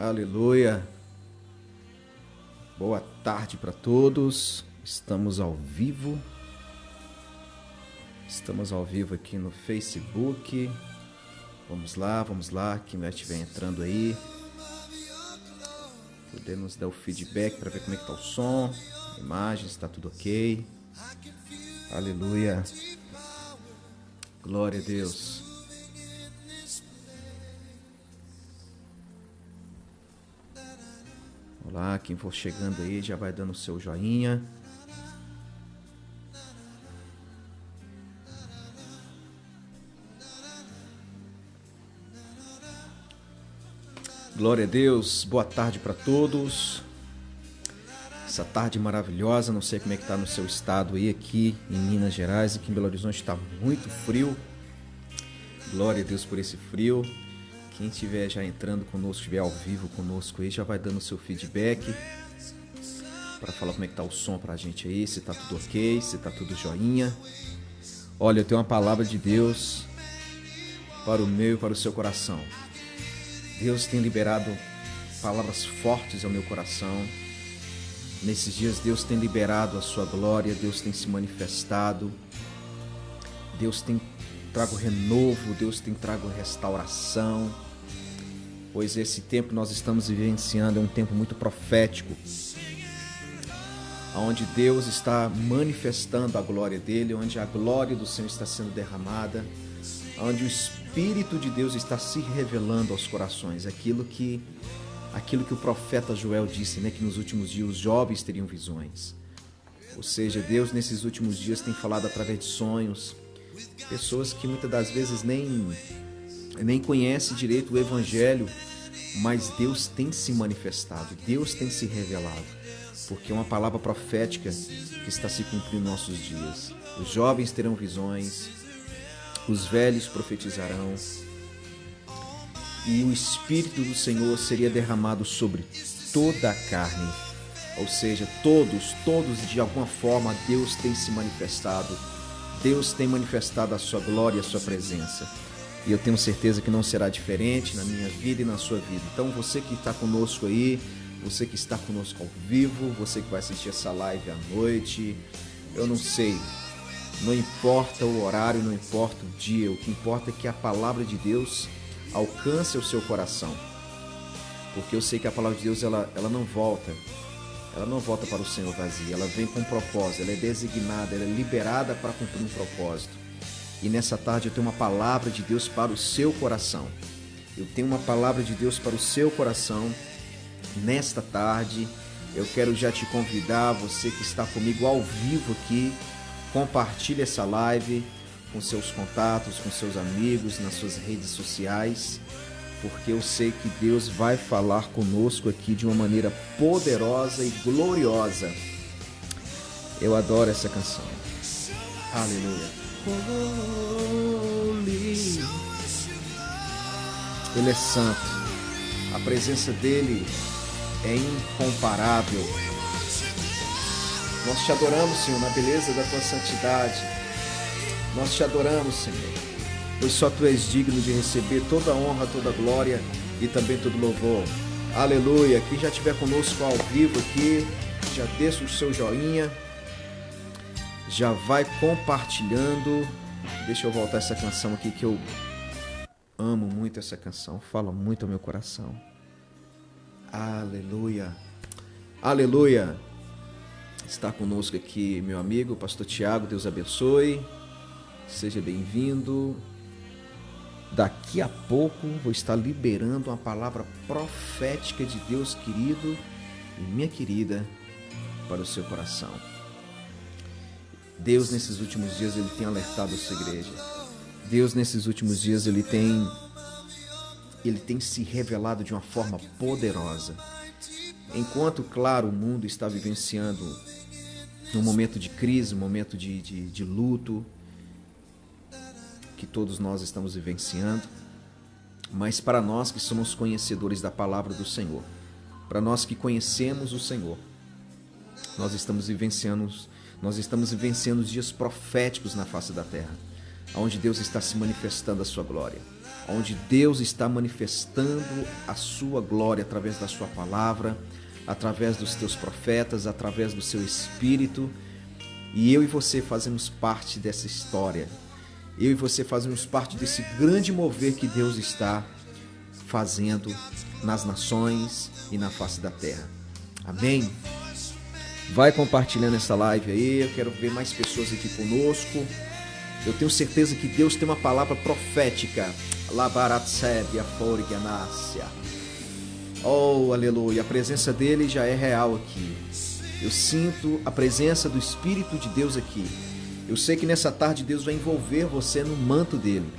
Aleluia. Boa tarde para todos. Estamos ao vivo. Estamos ao vivo aqui no Facebook. Vamos lá. Quem estiver entrando aí, podemos dar o feedback para ver como é que tá o som, a imagem, se está tudo ok. Aleluia. Glória a Deus. Olá, quem for chegando aí já vai dando o seu joinha. Glória a Deus, boa tarde para todos. Essa tarde maravilhosa, não sei como é que está no seu estado aí, aqui em Minas Gerais, aqui em Belo Horizonte está muito frio. Glória a Deus por esse frio. Quem estiver já entrando conosco, estiver ao vivo conosco aí, já vai dando o seu feedback para falar como é que tá o som pra gente aí, se tá tudo ok, se tá tudo joinha. Olha, eu tenho uma palavra de Deus para o meu e para o seu coração. Deus tem liberado palavras fortes ao meu coração. Nesses dias Deus tem liberado a sua glória, Deus tem se manifestado, Deus tem trago renovo, Deus tem trago restauração, pois esse tempo que nós estamos vivenciando é um tempo muito profético, onde Deus está manifestando a glória dele, onde a glória do Senhor está sendo derramada, onde o Espírito de Deus está se revelando aos corações, aquilo que o profeta Joel disse, né, que nos últimos dias os jovens teriam visões. Ou seja, Deus nesses últimos dias tem falado através de sonhos, pessoas que muitas das vezes nem conhecem direito o Evangelho, mas Deus tem se manifestado, Deus tem se revelado, porque é uma palavra profética que está se cumprindo nos nossos dias. Os jovens terão visões, os velhos profetizarão, e o Espírito do Senhor seria derramado sobre toda a carne. Ou seja, todos de alguma forma Deus tem se manifestado, Deus tem manifestado a sua glória e a sua presença. E eu tenho certeza que não será diferente na minha vida e na sua vida. Então você que está conosco aí, você que está conosco ao vivo, você que vai assistir essa live à noite, eu não sei, não importa o horário, não importa o dia, o que importa é que a palavra de Deus alcance o seu coração. Porque eu sei que a palavra de Deus ela não volta para o Senhor vazia, ela vem com um propósito, ela é designada, ela é liberada para cumprir um propósito. E nessa tarde eu tenho uma palavra de Deus para o seu coração. Eu tenho uma palavra de Deus para o seu coração. Nesta tarde eu quero já te convidar, você que está comigo ao vivo aqui, compartilhe essa live com seus contatos, com seus amigos, nas suas redes sociais, porque eu sei que Deus vai falar conosco aqui de uma maneira poderosa e gloriosa. Eu adoro essa canção. Aleluia. Holy. Ele é santo. A presença dele é incomparável. Nós te adoramos, Senhor, na beleza da tua santidade. Nós te adoramos, Senhor, pois só tu és digno de receber toda a honra, toda a glória e também todo louvor. Aleluia. Quem já estiver conosco ao vivo aqui, já deixa o seu joinha, já vai compartilhando. Deixa eu voltar essa canção aqui que eu amo muito essa canção, fala muito ao meu coração. Aleluia. Aleluia. Está conosco aqui meu amigo, pastor Tiago, Deus abençoe. Seja bem-vindo. Daqui a pouco vou estar liberando uma palavra profética de Deus querido e minha querida para o seu coração. Deus nesses últimos dias ele tem alertado a sua igreja. Deus nesses últimos dias ele tem se revelado de uma forma poderosa. Enquanto, claro, o mundo está vivenciando um momento de crise, um momento de luto, que todos nós estamos vivenciando, mas para nós que somos conhecedores da palavra do Senhor, para nós que conhecemos o Senhor, nós estamos vivenciando dias proféticos na face da terra, onde Deus está se manifestando a sua glória. onde Deus está manifestando a sua glória através da sua palavra, através dos teus profetas, através do seu Espírito. E eu e você fazemos parte dessa história. Eu e você fazemos parte desse grande mover que Deus está fazendo nas nações e na face da terra. Amém? Vai compartilhando essa live aí, eu quero ver mais pessoas aqui conosco. Eu tenho certeza que Deus tem uma palavra profética. Oh, aleluia, a presença dele já é real aqui. Eu sinto a presença do Espírito de Deus aqui. Eu sei que nessa tarde Deus vai envolver você no manto dele.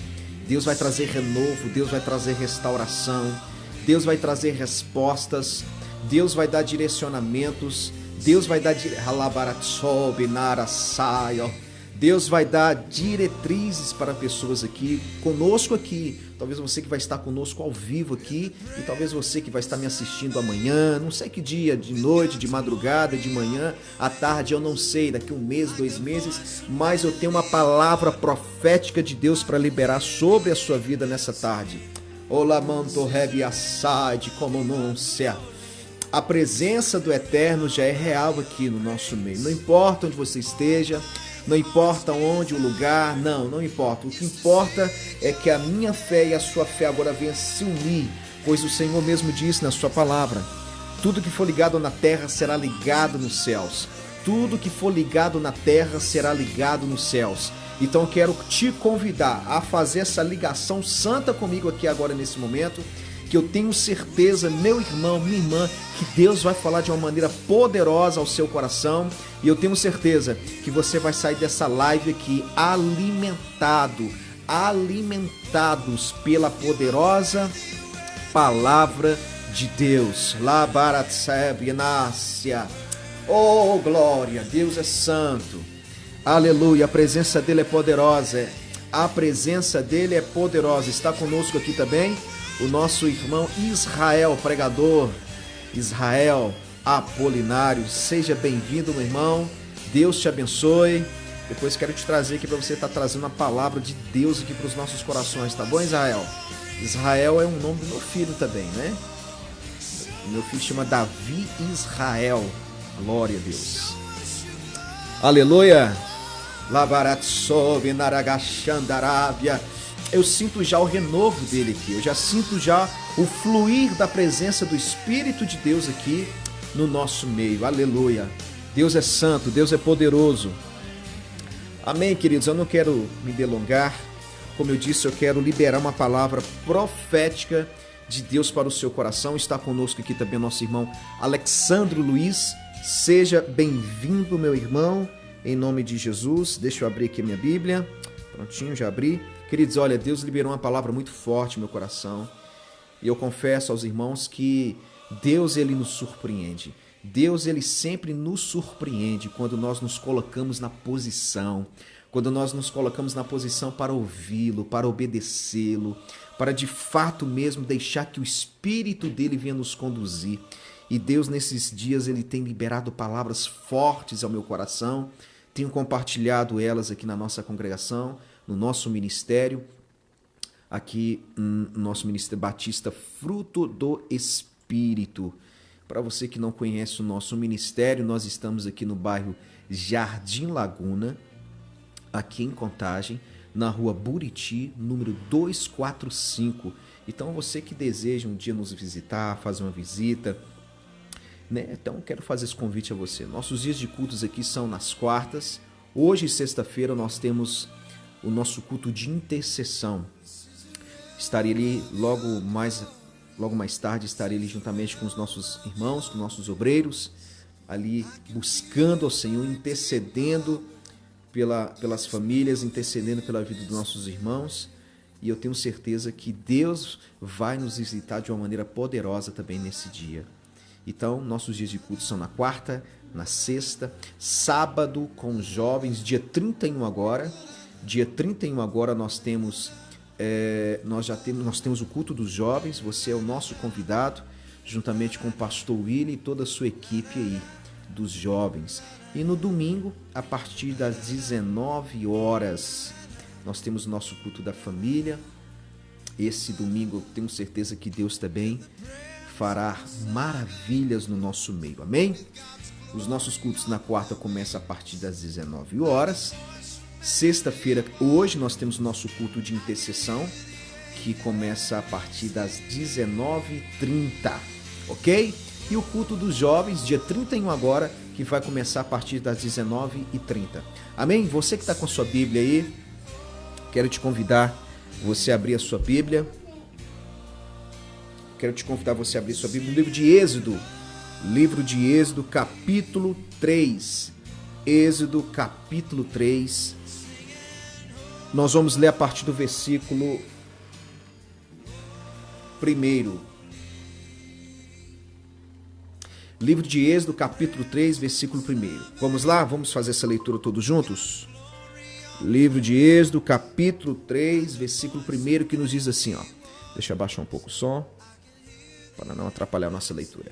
Deus vai trazer renovo, Deus vai trazer restauração, Deus vai trazer respostas, Deus vai dar direcionamentos, Deus vai dar Deus vai dar diretrizes para pessoas aqui, conosco aqui. Talvez você que vai estar conosco ao vivo aqui, e talvez você que vai estar me assistindo amanhã, não sei que dia, de noite, de madrugada, de manhã, à tarde, eu não sei, daqui 1 mês, 2 meses, mas eu tenho uma palavra profética de Deus para liberar sobre a sua vida nessa tarde. A presença do Eterno já é real aqui no nosso meio. Não importa onde você esteja, não importa onde, o lugar, não importa. O que importa é que a minha fé e a sua fé agora venham se unir, pois o Senhor mesmo disse na sua palavra: tudo que for ligado na terra será ligado nos céus. Tudo que for ligado na terra será ligado nos céus. Então eu quero te convidar a fazer essa ligação santa comigo aqui agora nesse momento, que eu tenho certeza, meu irmão, minha irmã, que Deus vai falar de uma maneira poderosa ao seu coração, e eu tenho certeza que você vai sair dessa live aqui alimentados pela poderosa palavra de Deus. Oh, glória, Deus é santo. Aleluia, a presença dele é poderosa. A presença dele é poderosa. Está conosco aqui também o nosso irmão Israel, pregador, Israel Apolinário. Seja bem-vindo, meu irmão. Deus te abençoe. Depois quero te trazer aqui para você estar trazendo a palavra de Deus aqui para os nossos corações, tá bom, Israel? Israel é um nome do meu filho também, né? Meu filho chama Davi Israel. Glória a Deus. Aleluia. Lavaratsobe Naragashandarábia. Eu sinto já o renovo dele aqui. Eu já sinto já o fluir da presença do Espírito de Deus aqui no nosso meio. Aleluia. Deus é santo, Deus é poderoso. Amém, queridos. Eu não quero me delongar. Como eu disse, eu quero liberar uma palavra profética de Deus para o seu coração. Está conosco aqui também o nosso irmão Alexandro Luiz. Seja bem-vindo, meu irmão, em nome de Jesus. Deixa eu abrir aqui a minha Bíblia. Prontinho, já abri. Queridos, olha, Deus liberou uma palavra muito forte no meu coração. E eu confesso aos irmãos que Deus, ele nos surpreende. Deus, ele sempre nos surpreende quando nós nos colocamos na posição, quando nós nos colocamos na posição para ouvi-lo, para obedecê-lo, para de fato mesmo deixar que o Espírito dele venha nos conduzir. E Deus, nesses dias, ele tem liberado palavras fortes ao meu coração. Tenho compartilhado elas aqui na nossa congregação, no nosso ministério, aqui no nosso Ministério Batista Fruto do Espírito. Para você que não conhece o nosso ministério, nós estamos aqui no bairro Jardim Laguna, aqui em Contagem, na rua Buriti, número 245. Então, você que deseja um dia nos visitar, fazer uma visita, né? Então, quero fazer esse convite a você. Nossos dias de cultos aqui são nas quartas. Hoje, sexta-feira, nós temos o nosso culto de intercessão. Estarei ali logo mais tarde, estarei ali juntamente com os nossos irmãos, com os nossos obreiros, ali buscando ao Senhor, intercedendo pelas famílias, intercedendo pela vida dos nossos irmãos. E eu tenho certeza que Deus vai nos visitar de uma maneira poderosa também nesse dia. Então, nossos dias de culto são na quarta, na sexta, sábado com os jovens, dia 31 agora. Dia 31 agora nós temos o culto dos jovens. Você é o nosso convidado, juntamente com o pastor Willy e toda a sua equipe aí dos jovens. E no domingo, a partir das 19 horas, nós temos o nosso culto da família. esse domingo eu tenho certeza que Deus também fará maravilhas no nosso meio. Amém? Os nossos cultos na quarta começam a partir das 19 horas. Sexta-feira, hoje, nós temos o nosso culto de intercessão, que começa a partir das 19h30, ok? E o culto dos jovens, dia 31 agora, que vai começar a partir das 19h30. Amém? Você que está com a sua Bíblia aí, quero te convidar você a abrir a sua Bíblia. Quero te convidar você a abrir a sua Bíblia no livro de Êxodo. Livro de Êxodo, capítulo 3. Êxodo, capítulo 3. Nós vamos ler a partir do versículo 1. Livro de Êxodo, capítulo 3, versículo 1. Vamos lá? Vamos fazer essa leitura todos juntos? Livro de Êxodo, capítulo 3, versículo 1, que nos diz assim, ó. Deixa eu abaixar um pouco o som, para não atrapalhar a nossa leitura.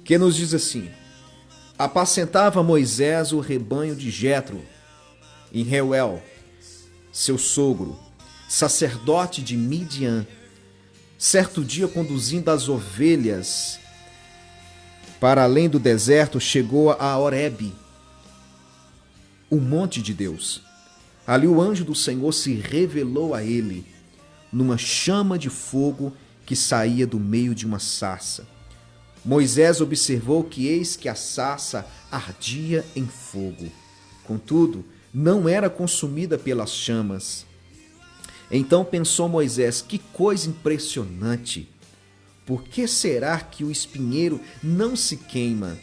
Que nos diz assim: apacentava Moisés o rebanho de Jetro, em Reuel, seu sogro, sacerdote de Midian. Certo dia, conduzindo as ovelhas para além do deserto, chegou a Horebe, o monte de Deus. Ali o anjo do Senhor se revelou a ele, numa chama de fogo que saía do meio de uma sarça. Moisés observou que eis que a sarça ardia em fogo. Contudo, não era consumida pelas chamas. Então pensou Moisés: que coisa impressionante! Por que será que o espinheiro não se queima?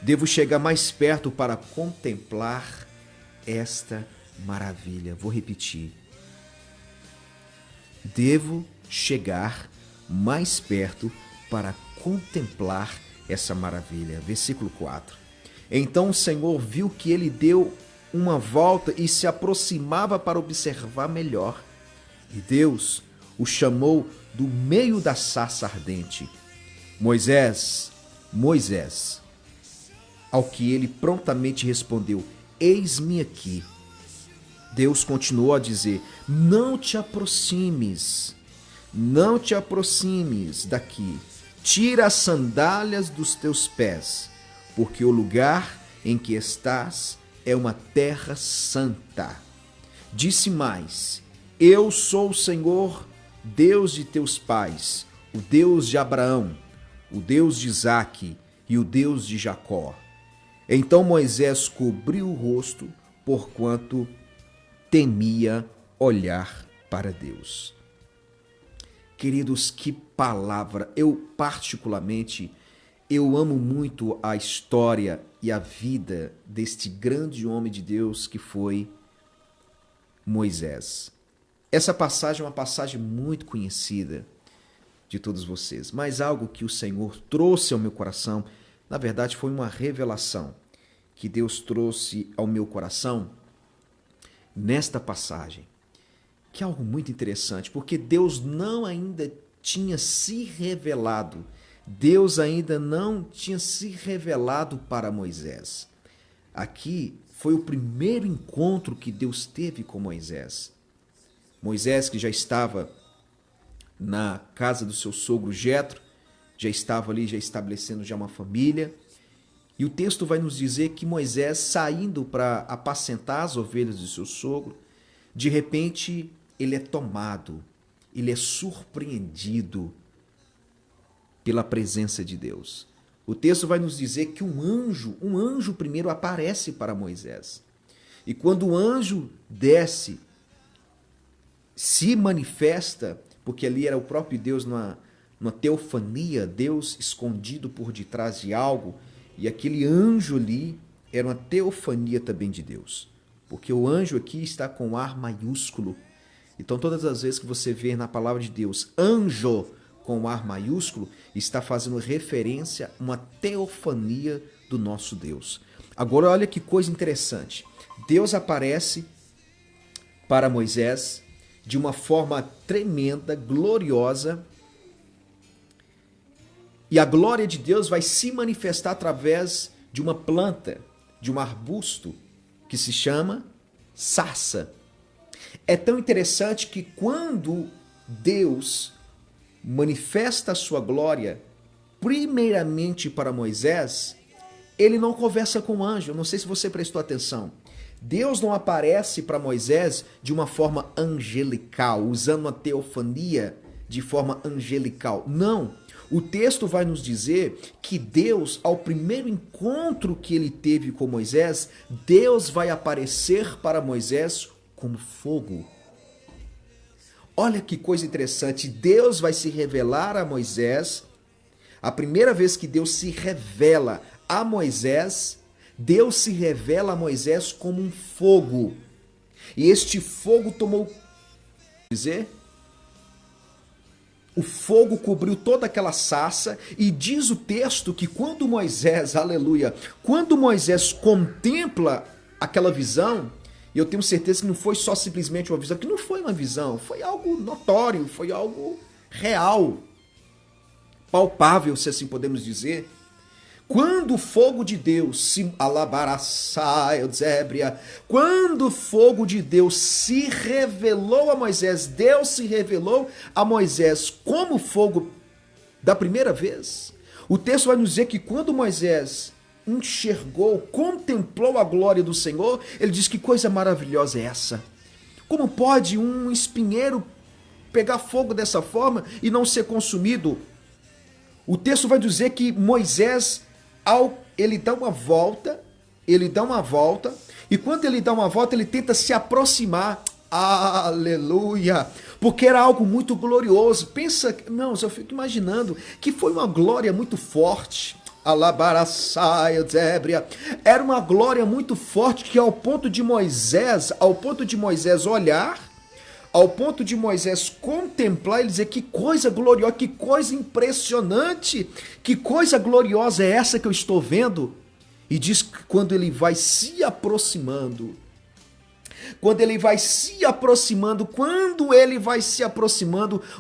Devo chegar mais perto para contemplar esta maravilha. Vou repetir. Devo chegar mais perto para contemplar essa maravilha. Versículo 4. Então o Senhor viu que ele deu uma volta e se aproximava para observar melhor. E Deus o chamou do meio da sarça ardente: Moisés, Moisés. Ao que ele prontamente respondeu: eis-me aqui. Deus continuou a dizer: não te aproximes daqui. Tira as sandálias dos teus pés, porque o lugar em que estás é uma terra santa. Disse mais: eu sou o Senhor, Deus de teus pais, o Deus de Abraão, o Deus de Isaque e o Deus de Jacó. Então Moisés cobriu o rosto, porquanto temia olhar para Deus. Queridos, que palavra! Eu amo muito a história e a vida deste grande homem de Deus que foi Moisés. Essa passagem é uma passagem muito conhecida de todos vocês, mas algo que o Senhor trouxe ao meu coração, na verdade foi uma revelação que Deus trouxe ao meu coração nesta passagem, que é algo muito interessante, porque Deus não ainda tinha se revelado, Deus ainda não tinha se revelado para Moisés. Aqui foi o primeiro encontro que Deus teve com Moisés. Moisés, que já estava na casa do seu sogro Jetro, já estava ali, já estabelecendo já uma família. E o texto vai nos dizer que Moisés, saindo para apacentar as ovelhas de seu sogro, de repente ele é tomado, ele é surpreendido pela presença de Deus. O texto vai nos dizer que um anjo primeiro aparece para Moisés. E quando o anjo desce, se manifesta, porque ali era o próprio Deus numa teofania, Deus escondido por detrás de algo, e aquele anjo ali era uma teofania também de Deus, porque o anjo aqui está com ar maiúsculo. Então todas as vezes que você vê na palavra de Deus anjo com ar maiúsculo, está fazendo referência a uma teofania do nosso Deus. Agora olha que coisa interessante, Deus aparece para Moisés de uma forma tremenda, gloriosa, e a glória de Deus vai se manifestar através de uma planta, de um arbusto, que se chama sarça. É tão interessante que quando Deus manifesta a sua glória, primeiramente para Moisés, ele não conversa com o anjo. Eu não sei se você prestou atenção. Deus não aparece para Moisés de uma forma angelical, usando uma teofania de forma angelical. Não. O texto vai nos dizer que Deus, ao primeiro encontro que ele teve com Moisés, Deus vai aparecer para Moisés como fogo. Olha que coisa interessante. Deus vai se revelar a Moisés. A primeira vez que Deus se revela a Moisés, Deus se revela a Moisés como um fogo. E este fogo tomou, o fogo cobriu toda aquela sarça, e diz o texto que quando Moisés, aleluia, quando Moisés contempla aquela visão, e eu tenho certeza que não foi só simplesmente uma visão, que não foi uma visão, foi algo notório, foi algo real, palpável, se assim podemos dizer. Quando o fogo de Deus se quando o fogo de Deus se revelou a Moisés, Deus se revelou a Moisés como fogo da primeira vez. O texto vai nos dizer que quando Moisés enxergou, contemplou a glória do Senhor, ele diz: que coisa maravilhosa é essa? Como pode um espinheiro pegar fogo dessa forma e não ser consumido? O texto vai dizer que Moisés, ele dá uma volta, e quando ele dá uma volta, ele tenta se aproximar. Aleluia! Porque era algo muito glorioso. Pensa, irmãos, eu fico imaginando que foi uma glória muito forte. Era uma glória muito forte que ao ponto de Moisés olhar, ao ponto de Moisés contemplar e dizer: que coisa gloriosa, que coisa impressionante, que coisa gloriosa é essa que eu estou vendo? E diz que quando ele vai se aproximando,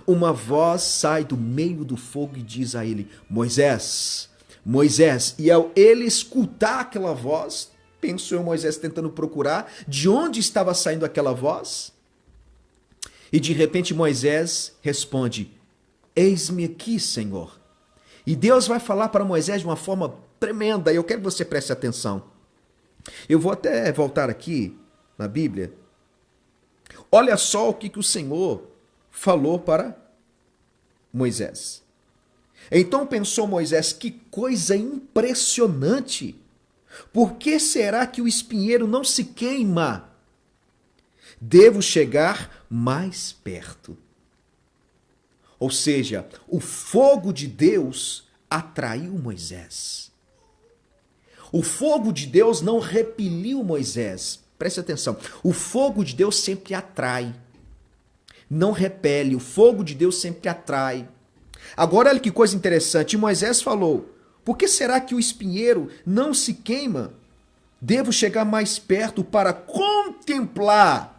uma voz sai do meio do fogo e diz a ele: Moisés, Moisés. E ao ele escutar aquela voz, pensou Moisés tentando procurar de onde estava saindo aquela voz, e de repente Moisés responde: eis-me aqui, Senhor. E Deus vai falar para Moisés de uma forma tremenda, e eu quero que você preste atenção. Eu vou até voltar aqui na Bíblia. Olha só o que o Senhor falou para Moisés. Então pensou Moisés: que coisa impressionante! Por que será que o espinheiro não se queima? Devo chegar mais perto. Ou seja, o fogo de Deus atraiu Moisés. O fogo de Deus não repeliu Moisés. Preste atenção. O fogo de Deus sempre atrai. Não repele. O fogo de Deus sempre atrai. Agora, olha que coisa interessante. Moisés falou: por que será que o espinheiro não se queima? Devo chegar mais perto para contemplar.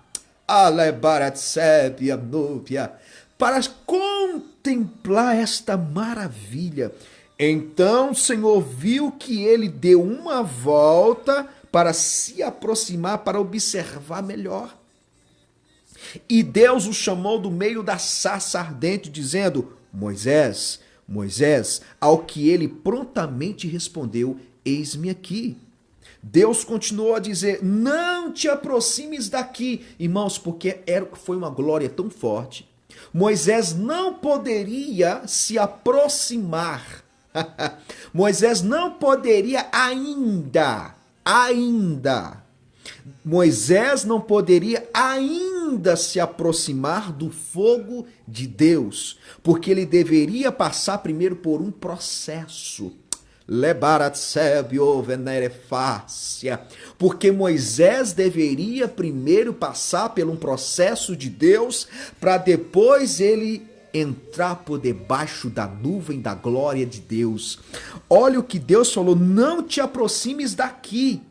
Para contemplar esta maravilha. Então o Senhor viu que ele deu uma volta para se aproximar, para observar melhor. E Deus o chamou do meio da sarça ardente, dizendo: Moisés, Moisés, ao que ele prontamente respondeu: eis-me aqui. Deus continuou a dizer: não te aproximes daqui. Irmãos, porque foi uma glória tão forte. Moisés não poderia se aproximar. Moisés não poderia Moisés não poderia ainda se aproximar do fogo de Deus, porque ele deveria passar primeiro por um processo. Porque Moisés deveria primeiro passar por um processo de Deus, para depois ele entrar por debaixo da nuvem da glória de Deus. Olha o que Deus falou: não te aproximes daqui.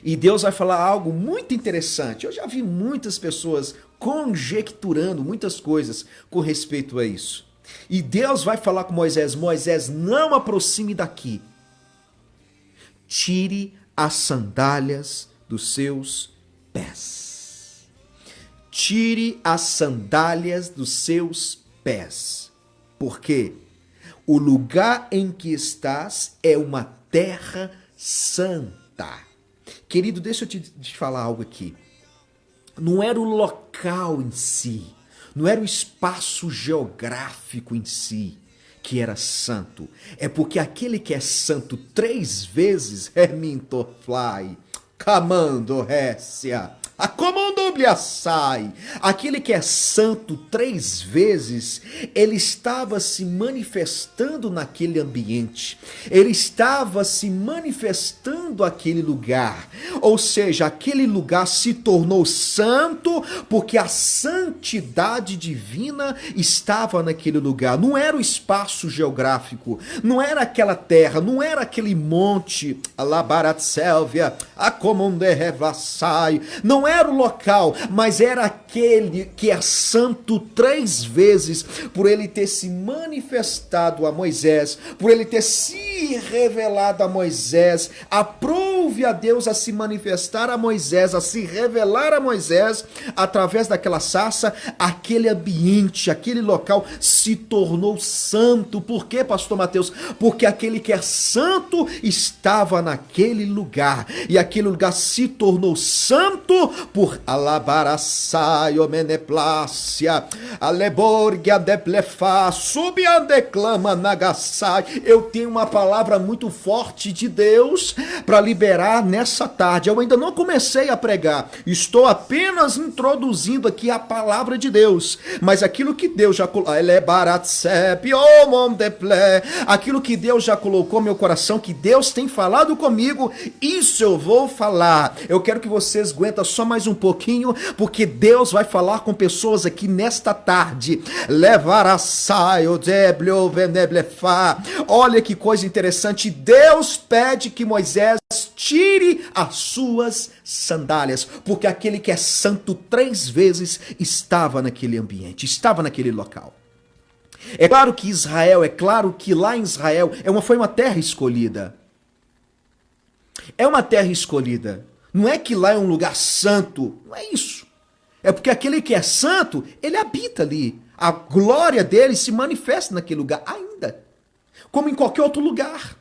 E Deus vai falar algo muito interessante. Eu já vi muitas pessoas conjecturando muitas coisas com respeito a isso. E Deus vai falar com Moisés: Moisés, não aproxime daqui. Tire as sandálias dos seus pés. tire as sandálias dos seus pés, porque o lugar em que estás é uma terra santa. Querido, deixa eu te falar algo aqui. Não era o local em si, não era o espaço geográfico em si que era santo. É porque aquele que é santo 3 vezes, Hermintofly, Camando Récia, a comandoblia sai. Aquele que é santo 3 vezes, ele estava se manifestando naquele ambiente, ele estava se manifestando naquele lugar, ou seja, aquele lugar se tornou santo porque a santidade divina estava naquele lugar. Não era o espaço geográfico, não era aquela terra, não era aquele monte, a Labaratselvia, a Comonderrevassai, não era o local, mas era aquele que é santo 3 vezes, por ele ter se manifestado a Moisés, por ele ter se revelado a Moisés. Aprove a Deus a se manifestar a Moisés, a se revelar a Moisés através daquela sarça. Aquele ambiente, aquele local se tornou santo. Por quê, pastor Mateus? Porque aquele que é santo estava naquele lugar, e aquele lugar se tornou santo por alabarassai o meneplácia, aleborgia deplefá, subiandeclama nagassai. Eu tenho uma palavra muito forte de Deus para liberar nessa tarde. Eu ainda não comecei a pregar, estou apenas introduzindo aqui a palavra de Deus, mas aquilo que Deus já colocou, aquilo que Deus já colocou no meu coração, que Deus tem falado comigo, isso eu vou falar. Eu quero que vocês aguentem só mais um pouquinho, porque Deus vai falar com pessoas aqui nesta tarde. Olha que coisa interessante. Deus pede que Moisés tire as suas sandálias, porque aquele que é santo 3 vezes estava naquele ambiente, estava naquele local. É claro que Israel, é claro que lá em Israel foi uma terra escolhida. É uma terra escolhida. Não é que lá é um lugar santo, não é isso. É porque aquele que é santo, ele habita ali. A glória dele se manifesta naquele lugar ainda, como em qualquer outro lugar.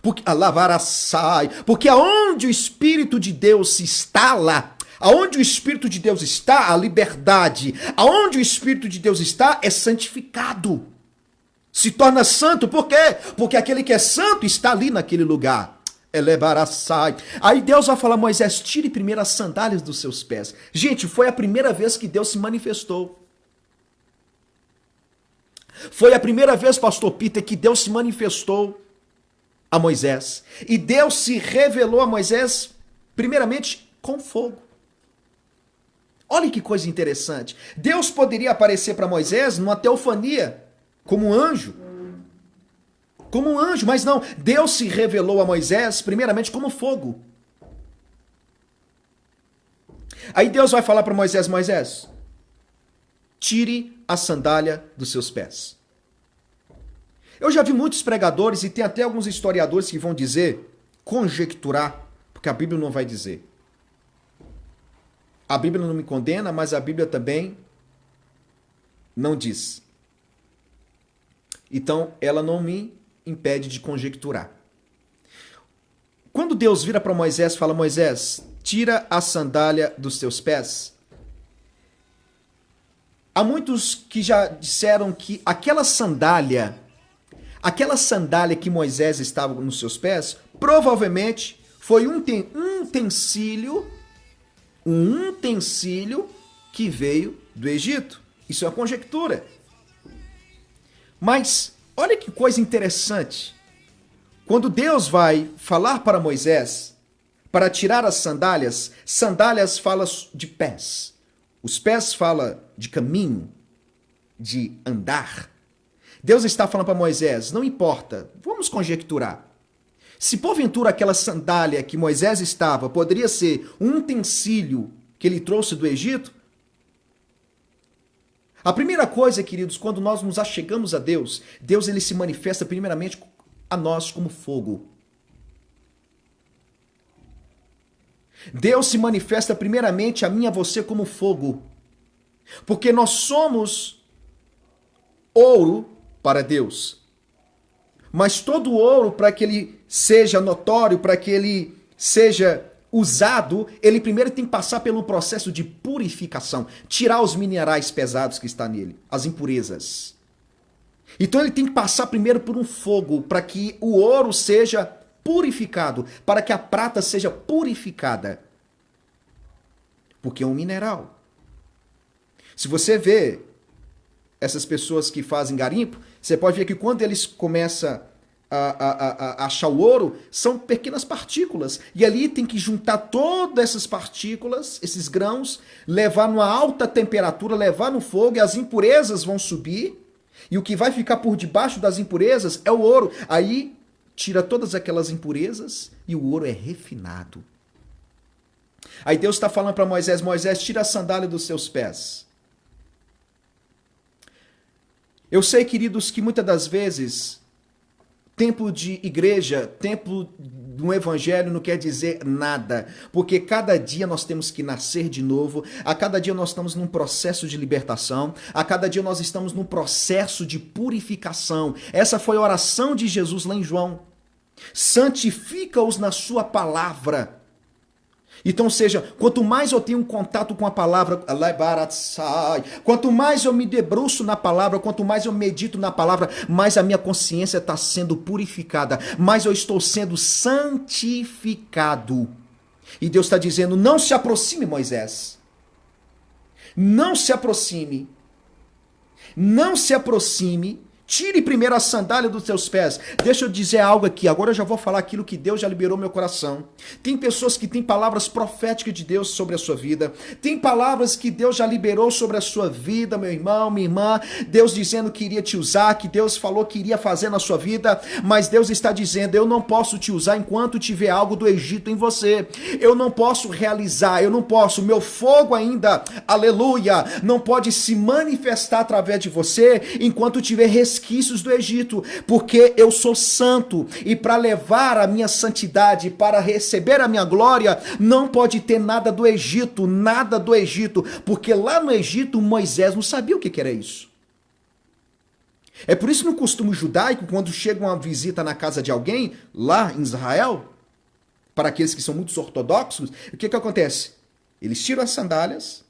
Porque a lavarassai, porque aonde o Espírito de Deus se instala, aonde o Espírito de Deus está, a liberdade. Aonde o Espírito de Deus está, é santificado. Se torna santo, por quê? Porque aquele que é santo está ali naquele lugar. Elebarassai. Aí Deus vai falar: Moisés, tire primeiro as sandálias dos seus pés. Gente, foi a primeira vez que Deus se manifestou. Foi a primeira vez, pastor Peter, que Deus se manifestou a Moisés. E Deus se revelou a Moisés, primeiramente, com fogo. Olha que coisa interessante. Deus poderia aparecer para Moisés numa teofania, como um anjo. Como um anjo, mas não. Deus se revelou a Moisés, primeiramente, como fogo. Aí Deus vai falar para Moisés: Moisés, tire a sandália dos seus pés. Eu já vi muitos pregadores, e tem até alguns historiadores que vão dizer, conjecturar, porque a Bíblia não vai dizer. A Bíblia não me condena, mas a Bíblia também não diz. Então, ela não me impede de conjecturar. Quando Deus vira para Moisés e fala: Moisés, tira a sandália dos teus pés. Há muitos que já disseram que aquela sandália que Moisés estava nos seus pés, provavelmente foi um utensílio que veio do Egito. Isso é uma conjectura. Mas olha que coisa interessante. Quando Deus vai falar para Moisés para tirar as sandálias, sandálias fala de pés. Os pés fala de caminho, de andar. Deus está falando para Moisés: não importa, vamos conjecturar. Se porventura aquela sandália que Moisés estava poderia ser um utensílio que ele trouxe do Egito, a primeira coisa, queridos, quando nós nos achegamos a Deus, Deus ele se manifesta primeiramente a nós como fogo. Deus se manifesta primeiramente a mim e a você como fogo. Porque nós somos ouro para Deus. Mas todo ouro, para que ele seja notório, para que ele seja usado, ele primeiro tem que passar pelo processo de purificação, tirar os minerais pesados que está nele, as impurezas. Então ele tem que passar primeiro por um fogo, para que o ouro seja purificado, para que a prata seja purificada. Porque é um mineral. Se você vê essas pessoas que fazem garimpo, você pode ver que quando eles começam a achar o ouro, são pequenas partículas. E ali tem que juntar todas essas partículas, esses grãos, levar numa alta temperatura, levar no fogo, e as impurezas vão subir. E o que vai ficar por debaixo das impurezas é o ouro. Aí tira todas aquelas impurezas e o ouro é refinado. Aí Deus está falando para Moisés: Moisés, tira a sandália dos seus pés. Eu sei, queridos, que muitas das vezes tempo de igreja, tempo do evangelho não quer dizer nada, porque cada dia nós temos que nascer de novo, a cada dia nós estamos num processo de libertação, a cada dia nós estamos num processo de purificação. Essa foi a oração de Jesus lá em João. Santifica-os na sua palavra. Então, seja, quanto mais eu tenho contato com a palavra, quanto mais eu me debruço na palavra, quanto mais eu medito na palavra, mais a minha consciência está sendo purificada, mais eu estou sendo santificado. E Deus está dizendo: não se aproxime, Moisés. Não se aproxime. Não se aproxime. Tire primeiro a sandália dos seus pés. Deixa eu dizer algo aqui. Agora eu já vou falar aquilo que Deus já liberou no meu coração. Tem pessoas que têm palavras proféticas de Deus sobre a sua vida. Tem palavras que Deus já liberou sobre a sua vida, meu irmão, minha irmã. Deus dizendo que iria te usar, que Deus falou que iria fazer na sua vida. Mas Deus está dizendo: eu não posso te usar enquanto tiver algo do Egito em você. Eu não posso realizar, eu não posso. Meu fogo ainda, aleluia, não pode se manifestar através de você enquanto tiver resquícios do Egito, porque eu sou santo, e para levar a minha santidade, para receber a minha glória, não pode ter nada do Egito, porque lá no Egito Moisés não sabia o que era isso. É por isso no costume judaico, quando chega uma visita na casa de alguém, lá em Israel, para aqueles que são muito ortodoxos, o que acontece? Eles tiram as sandálias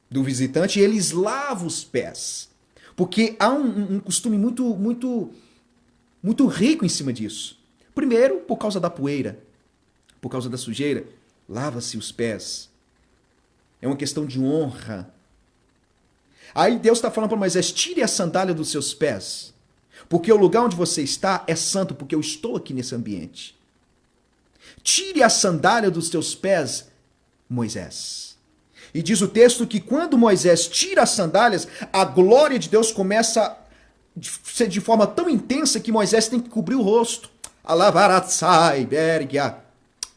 do visitante e eles lavam os pés. Porque há um costume muito rico em cima disso. Primeiro, por causa da poeira, por causa da sujeira, lava-se os pés. É uma questão de honra. Aí Deus está falando para Moisés: tire a sandália dos seus pés, porque o lugar onde você está é santo, porque eu estou aqui nesse ambiente. Tire a sandália dos teus pés, Moisés. E diz o texto que quando Moisés tira as sandálias, a glória de Deus começa a ser de forma tão intensa que Moisés tem que cobrir o rosto. Alavaratsai, bergia.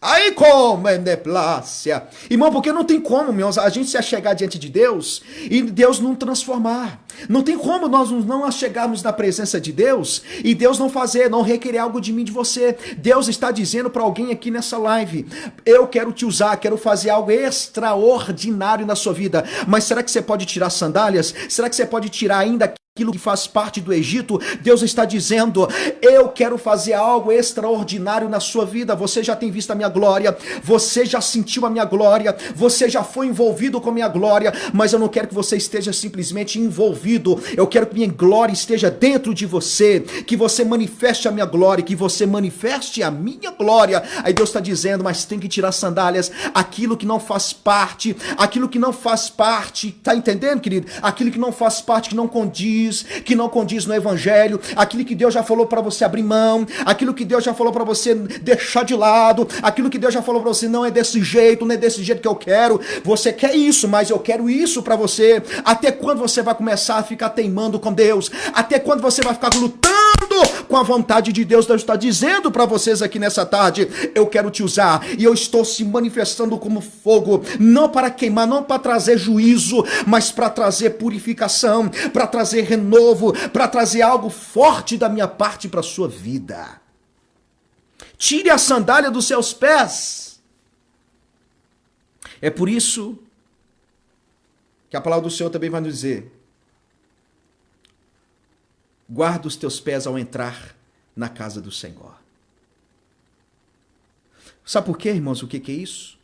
Aí como é neplácia. Irmão, porque não tem como, meus, a gente se achegar diante de Deus e Deus não transformar. Não tem como nós não chegarmos na presença de Deus e Deus não requerer algo de mim, de você. Deus está dizendo para alguém aqui nessa live: eu quero te usar, quero fazer algo extraordinário na sua vida. Mas será que você pode tirar sandálias? Será que você pode tirar ainda aquilo que faz parte do Egito? Deus está dizendo: eu quero fazer algo extraordinário na sua vida. Você já tem visto a minha glória, você já sentiu a minha glória, você já foi envolvido com a minha glória, mas eu não quero que você esteja simplesmente envolvido. Eu quero que minha glória esteja dentro de você, que você manifeste a minha glória, que você manifeste a minha glória. Aí Deus está dizendo: mas tem que tirar sandálias, aquilo que não faz parte, tá entendendo, querido? Aquilo que não faz parte, que não condiz no evangelho, aquilo que Deus já falou para você abrir mão, aquilo que Deus já falou para você deixar de lado, aquilo que Deus já falou para você: não é desse jeito, não é desse jeito que eu quero. Você quer isso, mas eu quero isso para você. Até quando você vai começar a ficar teimando com Deus? Até quando você vai ficar lutando com a vontade de Deus? Deus está dizendo para vocês aqui nessa tarde: eu quero te usar, e eu estou se manifestando como fogo, não para queimar, não para trazer juízo, mas para trazer purificação, para trazer renovo, para trazer algo forte da minha parte para a sua vida. Tire a sandália dos seus pés. É por isso que a palavra do Senhor também vai nos dizer: guarda os teus pés ao entrar na casa do Senhor. Sabe por quê, irmãos? O que é isso?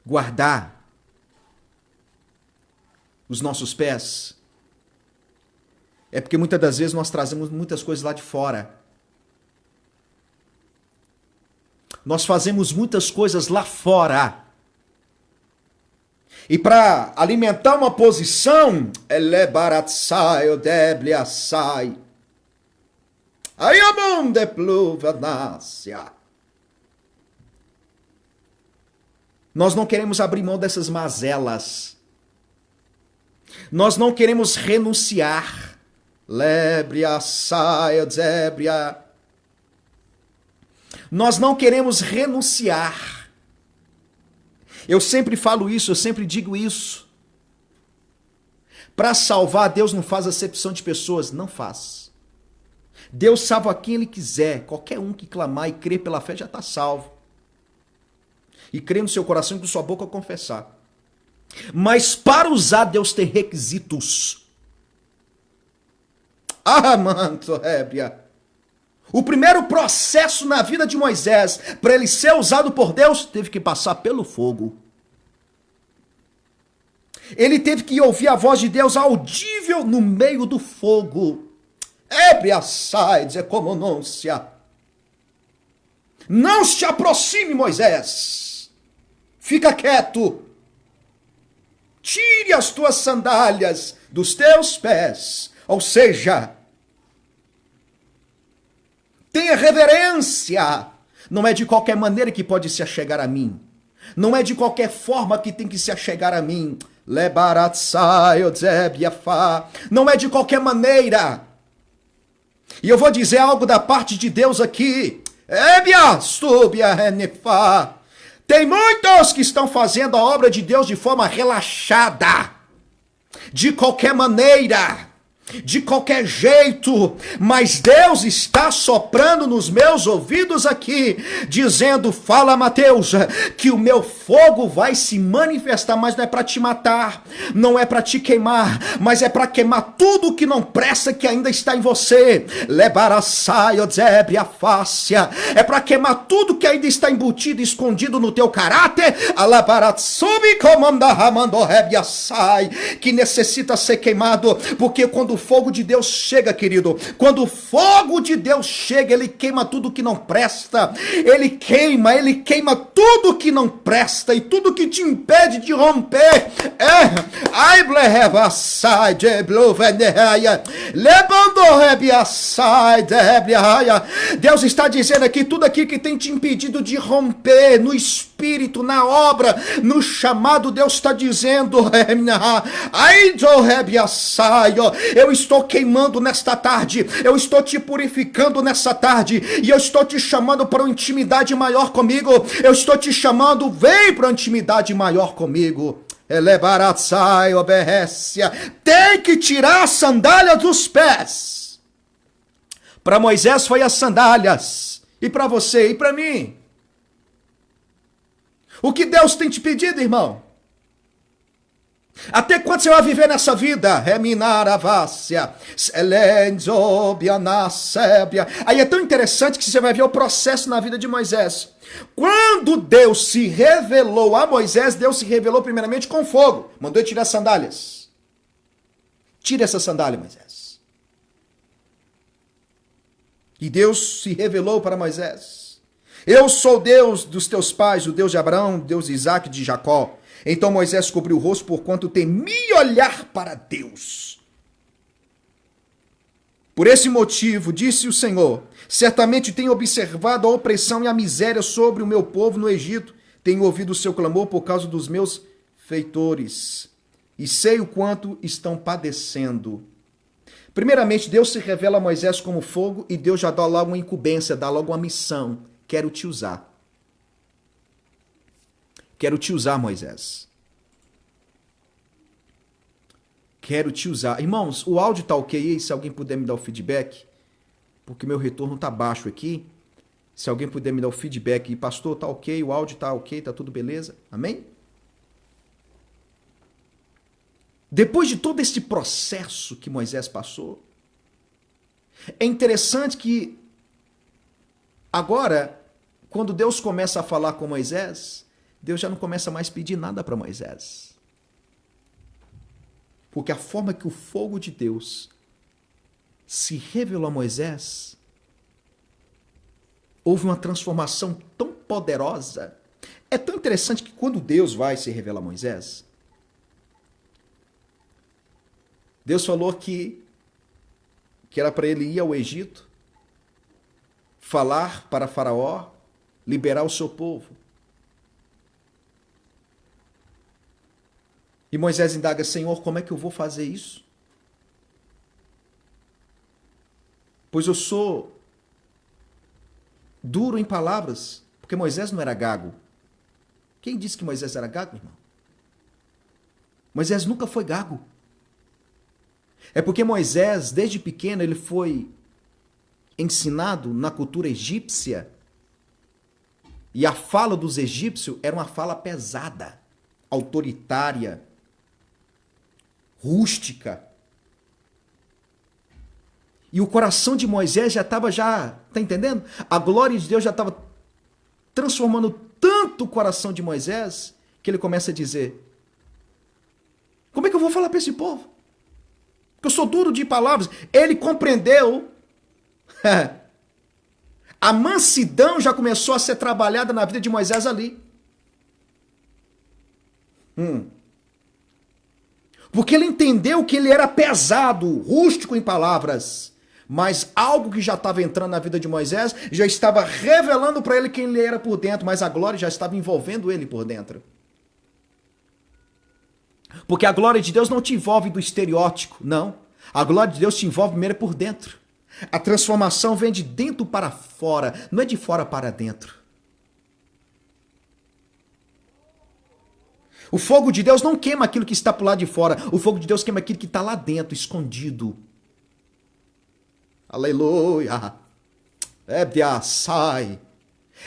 Guardar os nossos pés é porque muitas das vezes nós trazemos muitas coisas lá de fora. Nós fazemos muitas coisas lá fora. E para alimentar uma posição, ele baratsai, o debliasai. Ayabonde pluvanácia. Nós não queremos abrir mão dessas mazelas. Nós não queremos renunciar. Lebria, saia, zebria. Nós não queremos renunciar. Eu sempre falo isso, eu sempre digo isso. Para salvar, Deus não faz acepção de pessoas, não faz. Deus salva quem Ele quiser. Qualquer um que clamar e crer pela fé já está salvo. E crer no seu coração e com sua boca confessar. Mas para usar, Deus tem requisitos. Ah, manto, rébia. O primeiro processo na vida de Moisés, para ele ser usado por Deus, teve que passar pelo fogo. Ele teve que ouvir a voz de Deus audível no meio do fogo. Ébria sai, dizer como anúncia. Não se aproxime, Moisés. Fica quieto. Tire as tuas sandálias dos teus pés. Ou seja, tenha reverência. Não é de qualquer maneira que pode se achegar a mim. Não é de qualquer forma que tem que se achegar a mim. Não é de qualquer maneira. E eu vou dizer algo da parte de Deus aqui. Tem muitos que estão fazendo a obra de Deus de forma relaxada. De qualquer maneira. De qualquer jeito, mas Deus está soprando nos meus ouvidos aqui, dizendo: fala, Mateus, que o meu fogo vai se manifestar, mas não é para te matar, não é para te queimar, mas é para queimar tudo que não presta que ainda está em você. É para queimar tudo que ainda está embutido, escondido no teu caráter, que necessita ser queimado, porque quando o fogo de Deus chega, querido, quando o fogo de Deus chega, ele queima tudo que não presta, ele queima tudo que não presta e tudo que te impede de romper. Deus está dizendo aqui, tudo aqui que tem te impedido de romper no espírito, na obra, no chamado, Deus está dizendo: eu estou queimando nesta tarde, eu estou te purificando nesta tarde, e eu estou te chamando para uma intimidade maior comigo, eu estou te chamando, vem para uma intimidade maior comigo. Tem que tirar a sandália dos pés. Para Moisés foi as sandálias, e para você e para mim. O que Deus tem te pedido, irmão? Até quando você vai viver nessa vida? Aí é tão interessante que você vai ver o processo na vida de Moisés. Quando Deus se revelou a Moisés, Deus se revelou primeiramente com fogo. Mandou ele tirar as sandálias. Tira essa sandália, Moisés. E Deus se revelou para Moisés. Eu sou o Deus dos teus pais, o Deus de Abraão, o Deus de Isaac e de Jacó. Então Moisés cobriu o rosto porquanto temi olhar para Deus. Por esse motivo, disse o Senhor, certamente tenho observado a opressão e a miséria sobre o meu povo no Egito. Tenho ouvido o seu clamor por causa dos meus feitores. E sei o quanto estão padecendo. Primeiramente, Deus se revela a Moisés como fogo e Deus já dá logo uma incumbência, dá logo uma missão. Quero te usar. Quero te usar, Moisés. Quero te usar. Irmãos, o áudio tá ok aí? Se alguém puder me dar o feedback, porque meu retorno tá baixo aqui. Se alguém puder me dar o feedback, pastor, tá ok, o áudio tá ok, tá tudo beleza? Amém? Depois de todo esse processo que Moisés passou, é interessante que agora, quando Deus começa a falar com Moisés, Deus já não começa mais a pedir nada para Moisés. Porque a forma que o fogo de Deus se revelou a Moisés, houve uma transformação tão poderosa. É tão interessante que quando Deus vai se revelar a Moisés, Deus falou que era para ele ir ao Egito, falar para Faraó, liberar o seu povo. E Moisés indaga, Senhor, como é que eu vou fazer isso? Pois eu sou duro em palavras, porque Moisés não era gago. Quem disse que Moisés era gago, irmão? Moisés nunca foi gago. É porque Moisés, desde pequeno, ele foi ensinado na cultura egípcia, e a fala dos egípcios era uma fala pesada, autoritária, rústica. E o coração de Moisés já estava, tá entendendo? A glória de Deus já estava transformando tanto o coração de Moisés, que ele começa a dizer, como é que eu vou falar para esse povo? Porque eu sou duro de palavras. Ele compreendeu. A mansidão já começou a ser trabalhada na vida de Moisés ali. Porque ele entendeu que ele era pesado, rústico em palavras. Mas algo que já estava entrando na vida de Moisés já estava revelando para ele quem ele era por dentro, mas a glória já estava envolvendo ele por dentro. Porque a glória de Deus não te envolve do estereótipo, não. A glória de Deus te envolve primeiro por dentro. A transformação vem de dentro para fora, não é de fora para dentro. O fogo de Deus não queima aquilo que está por lá de fora. O fogo de Deus queima aquilo que está lá dentro, escondido. Aleluia.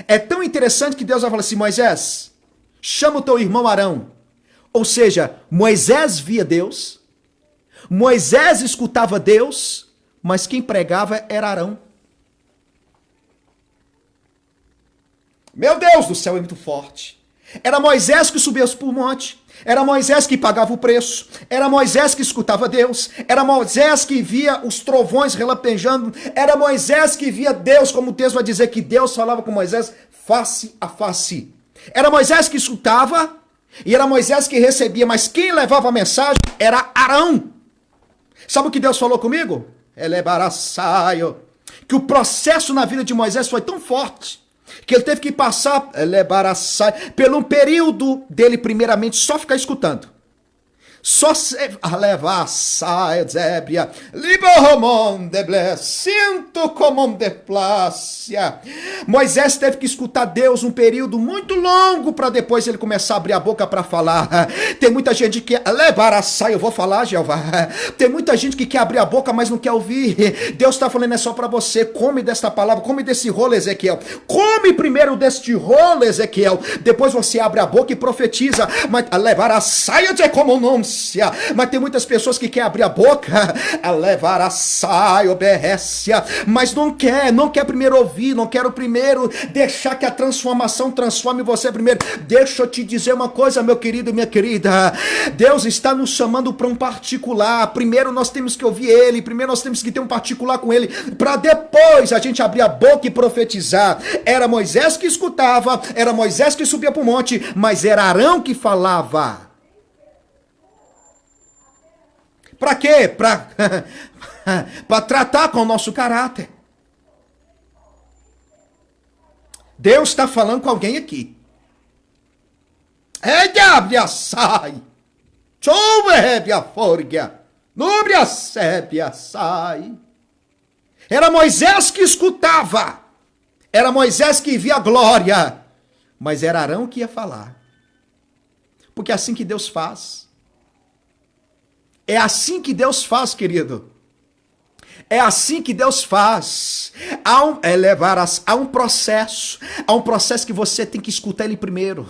É tão interessante que Deus vai falar assim, Moisés, chama o teu irmão Arão. Ou seja, Moisés via Deus, Moisés escutava Deus, mas quem pregava era Arão. Meu Deus do céu, é muito forte. Era Moisés que subia para o monte, era Moisés que pagava o preço, era Moisés que escutava Deus, era Moisés que via os trovões relampejando, era Moisés que via Deus, como o texto vai dizer que Deus falava com Moisés face a face. Era Moisés que escutava e era Moisés que recebia, mas quem levava a mensagem era Arão. Sabe o que Deus falou comigo? Que o processo na vida de Moisés foi tão forte que ele teve que passar pelo um período dele primeiramente só ficar escutando. Só levar saia, zébria, sinto como de plácia. Moisés teve que escutar Deus um período muito longo para depois ele começar a abrir a boca para falar. Tem muita gente que levar a saia, eu vou falar, Jeová. Tem muita gente que quer abrir a boca, mas não quer ouvir. Deus está falando, é só para você. Come desta palavra, come desse rolo, Ezequiel. Come primeiro deste rolo, Ezequiel. Depois você abre a boca e profetiza. Mas levar a saia de como não. Mas tem muitas pessoas que querem abrir a boca, a levar a saia, obedência, mas não quer primeiro ouvir, não quer primeiro deixar que a transformação transforme você primeiro. Deixa eu te dizer uma coisa, meu querido e minha querida, Deus está nos chamando para um particular. Primeiro nós temos que ouvir Ele, primeiro nós temos que ter um particular com Ele, para depois a gente abrir a boca e profetizar. Era Moisés que escutava, era Moisés que subia para o monte, mas era Arão que falava. Para quê? Para tratar com o nosso caráter. Deus está falando com alguém aqui. Era Moisés que escutava. Era Moisés que via a glória. Mas era Arão que ia falar. Porque é assim que Deus faz. É assim que Deus faz, querido. É assim que Deus faz. Há um processo que você tem que escutar ele primeiro.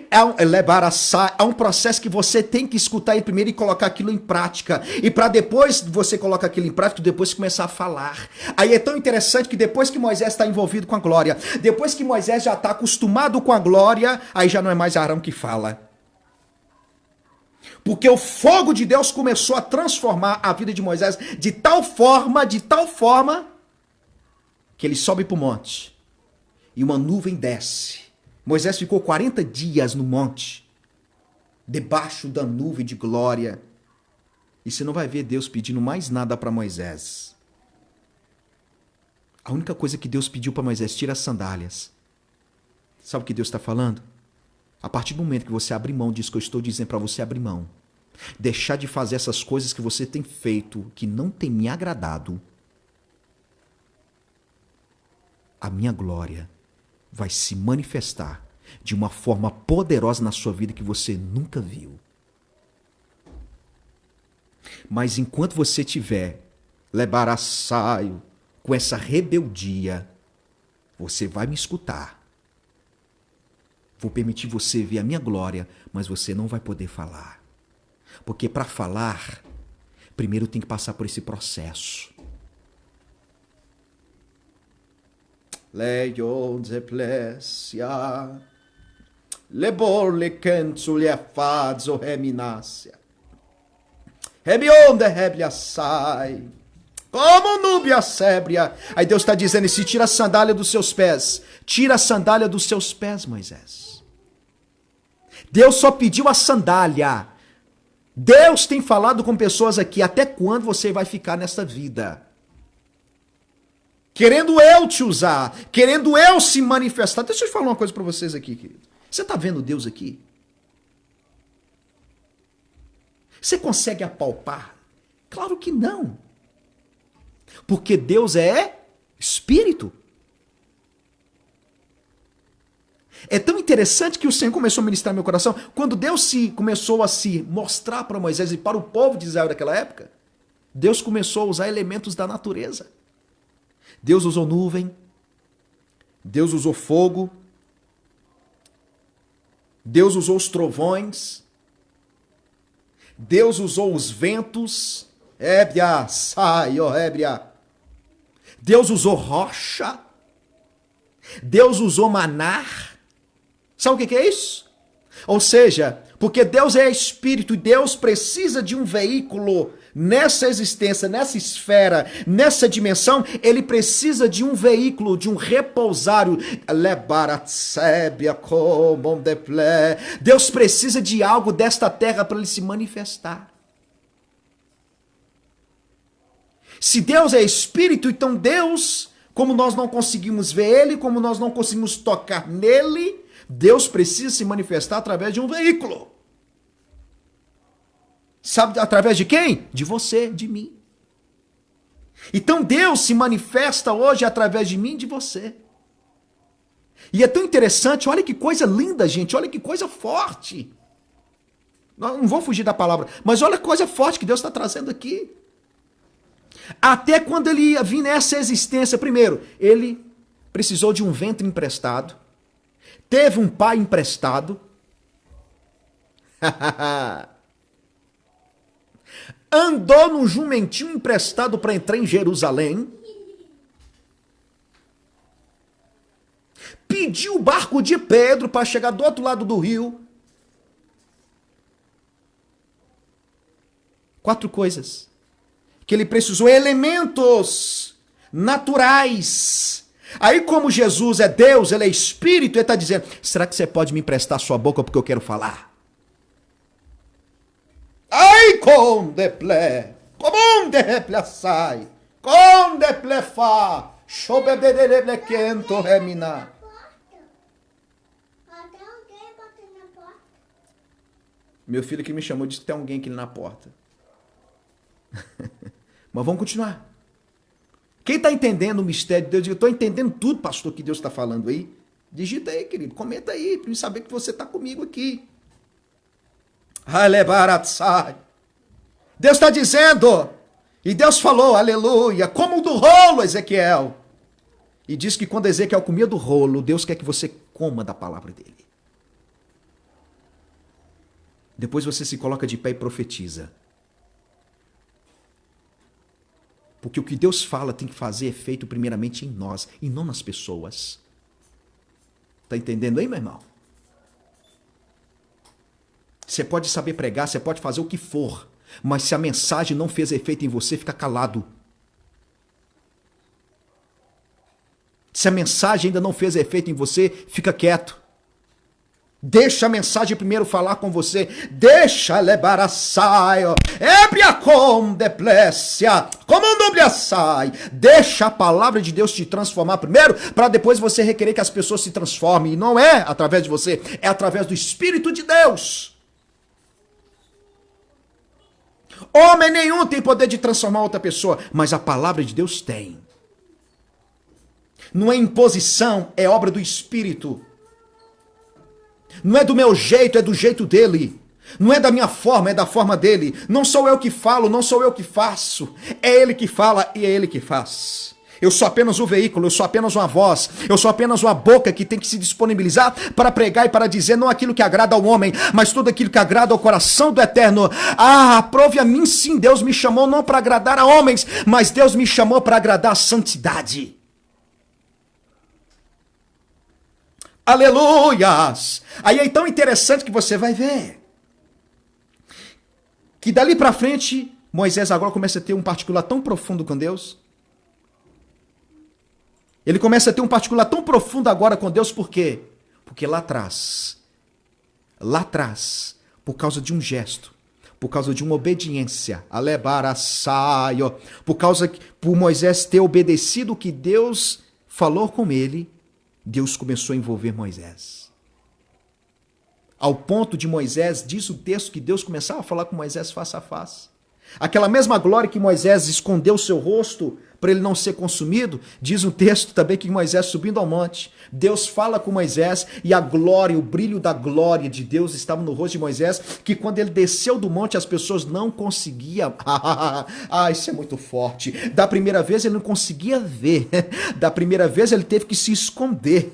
Há um processo que você tem que escutar ele primeiro e colocar aquilo em prática. E para depois você colocar aquilo em prática, depois começar a falar. Aí é tão interessante que depois que Moisés está envolvido com a glória, depois que Moisés já está acostumado com a glória, aí já não é mais Arão que fala. Porque o fogo de Deus começou a transformar a vida de Moisés de tal forma, que ele sobe para o monte e uma nuvem desce. Moisés ficou 40 dias no monte, debaixo da nuvem de glória. E você não vai ver Deus pedindo mais nada para Moisés. A única coisa que Deus pediu para Moisés, tira as sandálias. Sabe o que Deus está falando? A partir do momento que você abrir mão disso que eu estou dizendo para você abrir mão, deixar de fazer essas coisas que você tem feito, que não tem me agradado, a minha glória vai se manifestar de uma forma poderosa na sua vida que você nunca viu. Mas enquanto você tiver lebaraçaio com essa rebeldia, você vai me escutar. Vou permitir você ver a minha glória, mas você não vai poder falar. Porque para falar, primeiro tem que passar por esse processo. Leio zeplesia, lebor le canto le afadzo reminácia. Rebionde reblia sai. Como núbia sébria. Aí Deus está dizendo assim, tira a sandália dos seus pés. Tira a sandália dos seus pés, Moisés. Deus só pediu a sandália. Deus tem falado com pessoas aqui, até quando você vai ficar nessa vida? Querendo eu te usar, querendo eu se manifestar. Deixa eu falar uma coisa para vocês aqui, querido. Você está vendo Deus aqui? Você consegue apalpar? Claro que não. Porque Deus é Espírito. É tão interessante que o Senhor começou a ministrar no meu coração. Quando Deus começou a se mostrar para Moisés e para o povo de Israel daquela época, Deus começou a usar elementos da natureza. Deus usou nuvem, Deus usou fogo, Deus usou os trovões, Deus usou os ventos, ébria, sai, ó ébria. Deus usou rocha, Deus usou maná. Sabe o que é isso? Ou seja, porque Deus é espírito e Deus precisa de um veículo nessa existência, nessa esfera, nessa dimensão, ele precisa de um veículo, de um repousário. Deus precisa de algo desta terra para ele se manifestar. Se Deus é espírito, então Deus, como nós não conseguimos ver ele, como nós não conseguimos tocar nele, Deus precisa se manifestar através de um veículo. Sabe através de quem? De você, de mim. Então Deus se manifesta hoje através de mim e de você. E é tão interessante, olha que coisa linda, gente, olha que coisa forte. Não vou fugir da palavra, mas olha que coisa forte que Deus está trazendo aqui. Até quando ele ia vir nessa existência, primeiro, ele precisou de um ventre emprestado, teve um pai emprestado, andou num jumentinho emprestado para entrar em Jerusalém, pediu o barco de Pedro para chegar do outro lado do rio. 4 coisas que ele precisou, elementos naturais. Aí como Jesus é Deus, ele é Espírito, ele está dizendo, será que você pode me emprestar sua boca porque eu quero falar? Ai, conde ple, comum de replaçai, conde ple fa, chobebedele quento remina. Meu filho que me chamou disse que tem alguém aqui na porta. Mas vamos continuar. Quem está entendendo o mistério de Deus, eu estou entendendo tudo, pastor, que Deus está falando aí. Digita aí, querido, comenta aí, para eu saber que você está comigo aqui. Deus está dizendo, e Deus falou, aleluia, como do rolo, Ezequiel. E diz que quando Ezequiel comia do rolo, Deus quer que você coma da palavra dele. Depois você se coloca de pé e profetiza. Porque o que Deus fala tem que fazer efeito primeiramente em nós e não nas pessoas. Tá entendendo aí, meu irmão? Você pode saber pregar, você pode fazer o que for, mas se a mensagem não fez efeito em você, fica calado. Se a mensagem ainda não fez efeito em você, fica quieto. Deixa a mensagem primeiro falar com você. Deixa levar a saio. Ebriacom deplécia. Comandobleaçai. Deixa a palavra de Deus te transformar primeiro, para depois você requerer que as pessoas se transformem. E não é através de você, é através do Espírito de Deus. Homem nenhum tem poder de transformar outra pessoa, mas a palavra de Deus tem. Não é imposição, é obra do Espírito. Não é do meu jeito, é do jeito dele. Não é da minha forma, é da forma dele. Não sou eu que falo, não sou eu que faço. É ele que fala e é ele que faz. Eu sou apenas o veículo, eu sou apenas uma voz, eu sou apenas uma boca que tem que se disponibilizar para pregar e para dizer não aquilo que agrada ao homem, mas tudo aquilo que agrada ao coração do Eterno. Ah, aprove a mim sim, Deus me chamou não para agradar a homens, mas Deus me chamou para agradar a santidade. Aleluias! Aí é tão interessante que você vai ver que dali para frente, Moisés agora começa a ter um particular tão profundo com Deus. Ele começa a ter um particular tão profundo agora com Deus, por quê? Porque lá atrás, por causa de um gesto, por causa de uma obediência, por Moisés ter obedecido o que Deus falou com ele, Deus começou a envolver Moisés. Ao ponto de Moisés, diz o texto que Deus começava a falar com Moisés face a face. Aquela mesma glória que Moisés escondeu o seu rosto para ele não ser consumido, diz um texto também que Moisés subindo ao monte, Deus fala com Moisés e a glória, o brilho da glória de Deus estava no rosto de Moisés, que quando ele desceu do monte as pessoas não conseguiam, isso é muito forte, da primeira vez ele não conseguia ver, da primeira vez ele teve que se esconder,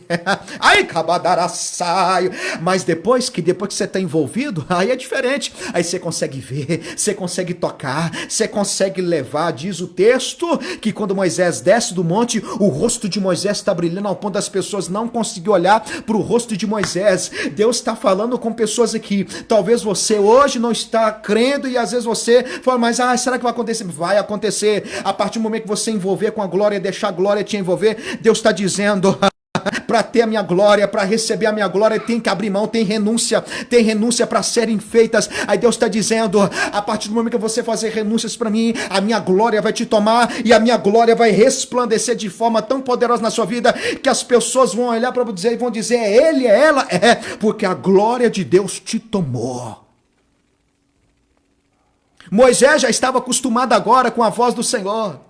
mas depois que você está envolvido, aí é diferente, aí você consegue ver, você consegue tocar, você consegue levar, diz o texto, que quando Moisés desce do monte, o rosto de Moisés está brilhando ao ponto das pessoas não conseguir olhar para o rosto de Moisés. Deus está falando com pessoas aqui. Talvez você hoje não está crendo e às vezes você fala, mas será que vai acontecer? Vai acontecer. A partir do momento que você envolver com a glória, deixar a glória te envolver, Deus está dizendo... Para ter a minha glória, para receber a minha glória, tem que abrir mão, tem renúncia para serem feitas. Aí Deus está dizendo, a partir do momento que você fazer renúncias para mim, a minha glória vai te tomar e a minha glória vai resplandecer de forma tão poderosa na sua vida que as pessoas vão olhar para você e vão dizer, é ele, é ela, porque a glória de Deus te tomou. Moisés já estava acostumado agora com a voz do Senhor.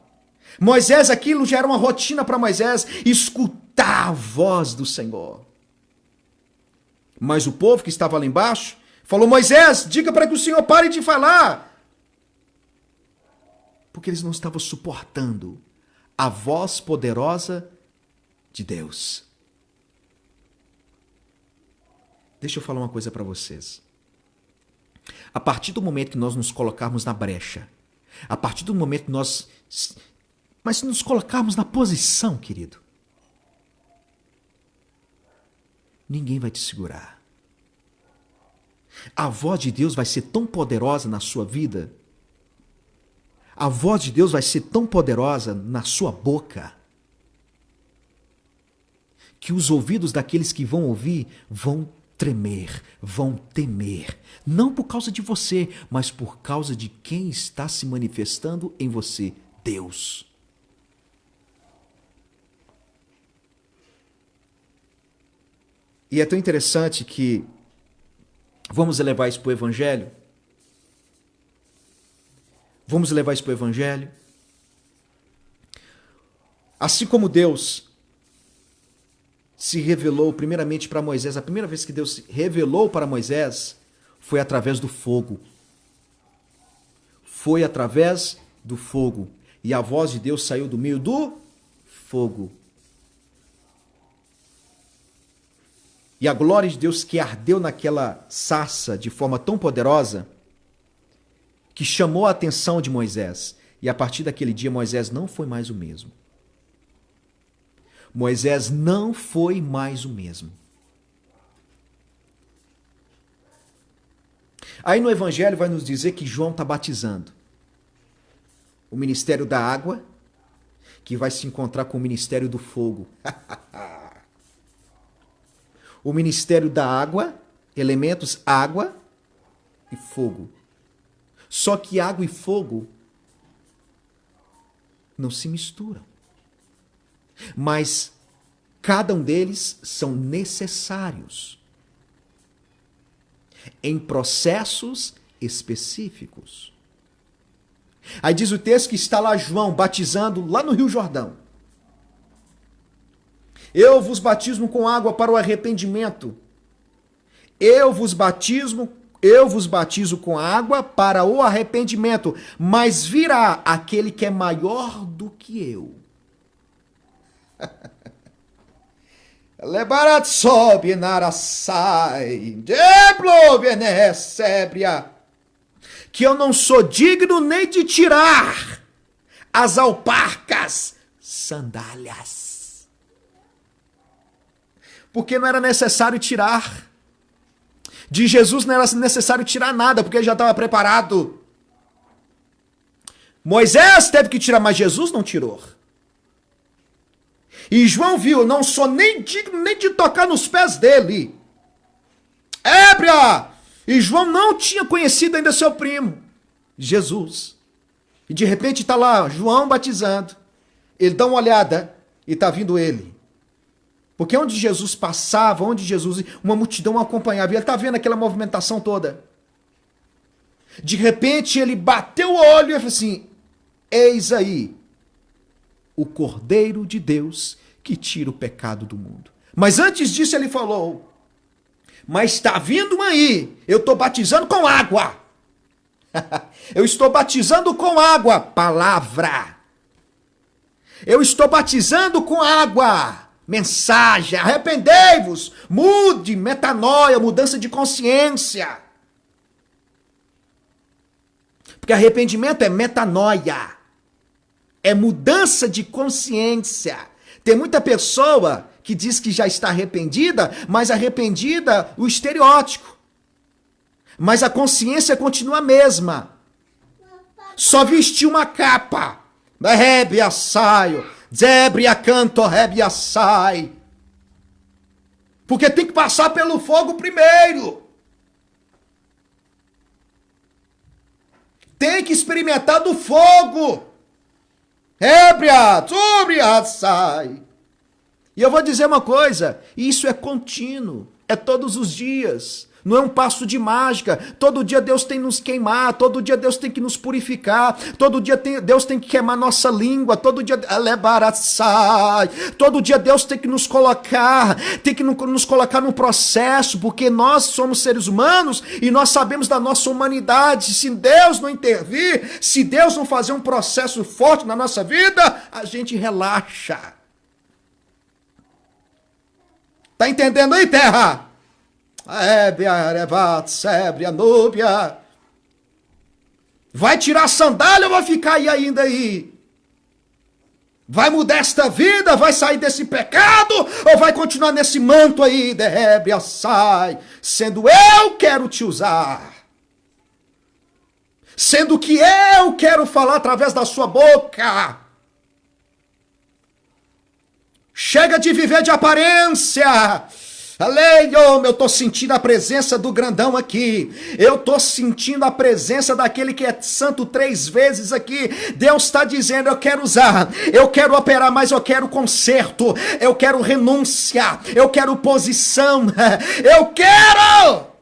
Moisés, aquilo já era uma rotina para Moisés, escutar a voz do Senhor. Mas o povo que estava lá embaixo falou, Moisés, diga para que o Senhor pare de falar. Porque eles não estavam suportando a voz poderosa de Deus. Deixa eu falar uma coisa para vocês. A partir do momento que nós nos colocarmos na brecha, a partir do momento que mas se nos colocarmos na posição, querido, ninguém vai te segurar. A voz de Deus vai ser tão poderosa na sua vida, a voz de Deus vai ser tão poderosa na sua boca, que os ouvidos daqueles que vão ouvir vão tremer, vão temer, não por causa de você, mas por causa de quem está se manifestando em você, Deus. E é tão interessante que vamos levar isso para o Evangelho. Vamos levar isso para o Evangelho. Assim como Deus se revelou primeiramente para Moisés, a primeira vez que Deus se revelou para Moisés foi através do fogo. Foi através do fogo. E a voz de Deus saiu do meio do fogo. E a glória de Deus que ardeu naquela sarça de forma tão poderosa que chamou a atenção de Moisés. E a partir daquele dia, Moisés não foi mais o mesmo. Moisés não foi mais o mesmo. Aí no Evangelho vai nos dizer que João está batizando. O ministério da água, que vai se encontrar com o ministério do fogo. O ministério da água, elementos água e fogo. Só que água e fogo não se misturam. Mas cada um deles são necessários em processos específicos. Aí diz o texto que está lá João batizando lá no Rio Jordão. Eu vos batismo com água para o arrependimento. Eu vos batizo com água para o arrependimento, mas virá aquele que é maior do que eu. Lebarat sobe narasai, deblo benesebria, que eu não sou digno nem de tirar as alparcas sandálias. Porque não era necessário tirar. De Jesus não era necessário tirar nada, porque ele já estava preparado. Moisés teve que tirar, mas Jesus não tirou. E João viu, não sou nem digno nem de tocar nos pés dele. Ébria! E João não tinha conhecido ainda seu primo, Jesus. E de repente está lá João batizando. Ele dá uma olhada e está vindo ele. Porque onde Jesus passava, uma multidão acompanhava. E ele está vendo aquela movimentação toda. De repente ele bateu o olho e falou assim, eis aí o Cordeiro de Deus que tira o pecado do mundo. Mas antes disso ele falou, mas está vindo aí, eu estou batizando com água. Eu estou batizando com água, palavra. Eu estou batizando com água, mensagem, arrependei-vos, mude, metanoia, mudança de consciência. Porque arrependimento é metanoia. É mudança de consciência. Tem muita pessoa que diz que já está arrependida, mas arrependida o estereótipo. Mas a consciência continua a mesma. Só vestiu uma capa. Rebia saio, zebria canto, rebia sai. Porque tem que passar pelo fogo primeiro. Tem que experimentar do fogo. Ébria, súbria, sai. E eu vou dizer uma coisa, isso é contínuo, é todos os dias, não é um passo de mágica. Todo dia Deus tem que nos queimar, todo dia Deus tem que nos purificar, todo dia Deus tem que queimar nossa língua, todo dia todo dia Deus tem que nos colocar, no processo, porque nós somos seres humanos e nós sabemos da nossa humanidade. Se Deus não intervir, se Deus não fazer um processo forte na nossa vida, a gente relaxa. Tá entendendo aí, terra? Vai tirar a sandália ou vai ficar aí ainda aí? Vai mudar esta vida? Vai sair desse pecado? Ou vai continuar nesse manto aí? Derébria, sai. Sendo eu quero te usar. Sendo que eu quero falar através da sua boca. Chega de viver de aparência. Eu estou sentindo a presença do grandão aqui. Eu estou sentindo a presença daquele que é santo 3 vezes aqui. Deus está dizendo, eu quero usar, eu quero operar, mas eu quero conserto, eu quero renúncia, eu quero posição, eu quero...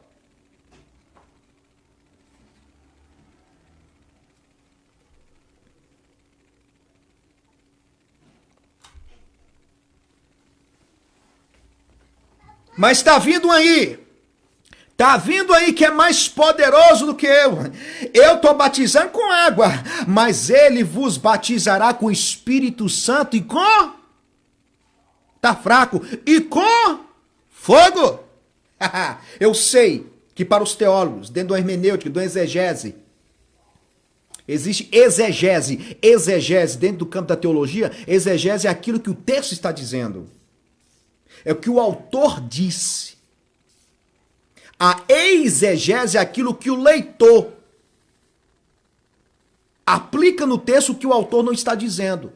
Mas está vindo aí que é mais poderoso do que eu. Eu estou batizando com água, mas ele vos batizará com o Espírito Santo e com... Tá fraco. E com fogo. Eu sei que para os teólogos, dentro do hermenêutica, do exegese, existe exegese. Exegese, dentro do campo da teologia, exegese é aquilo que o texto está dizendo. É o que o autor disse. A exegese é aquilo que o leitor aplica no texto o que o autor não está dizendo.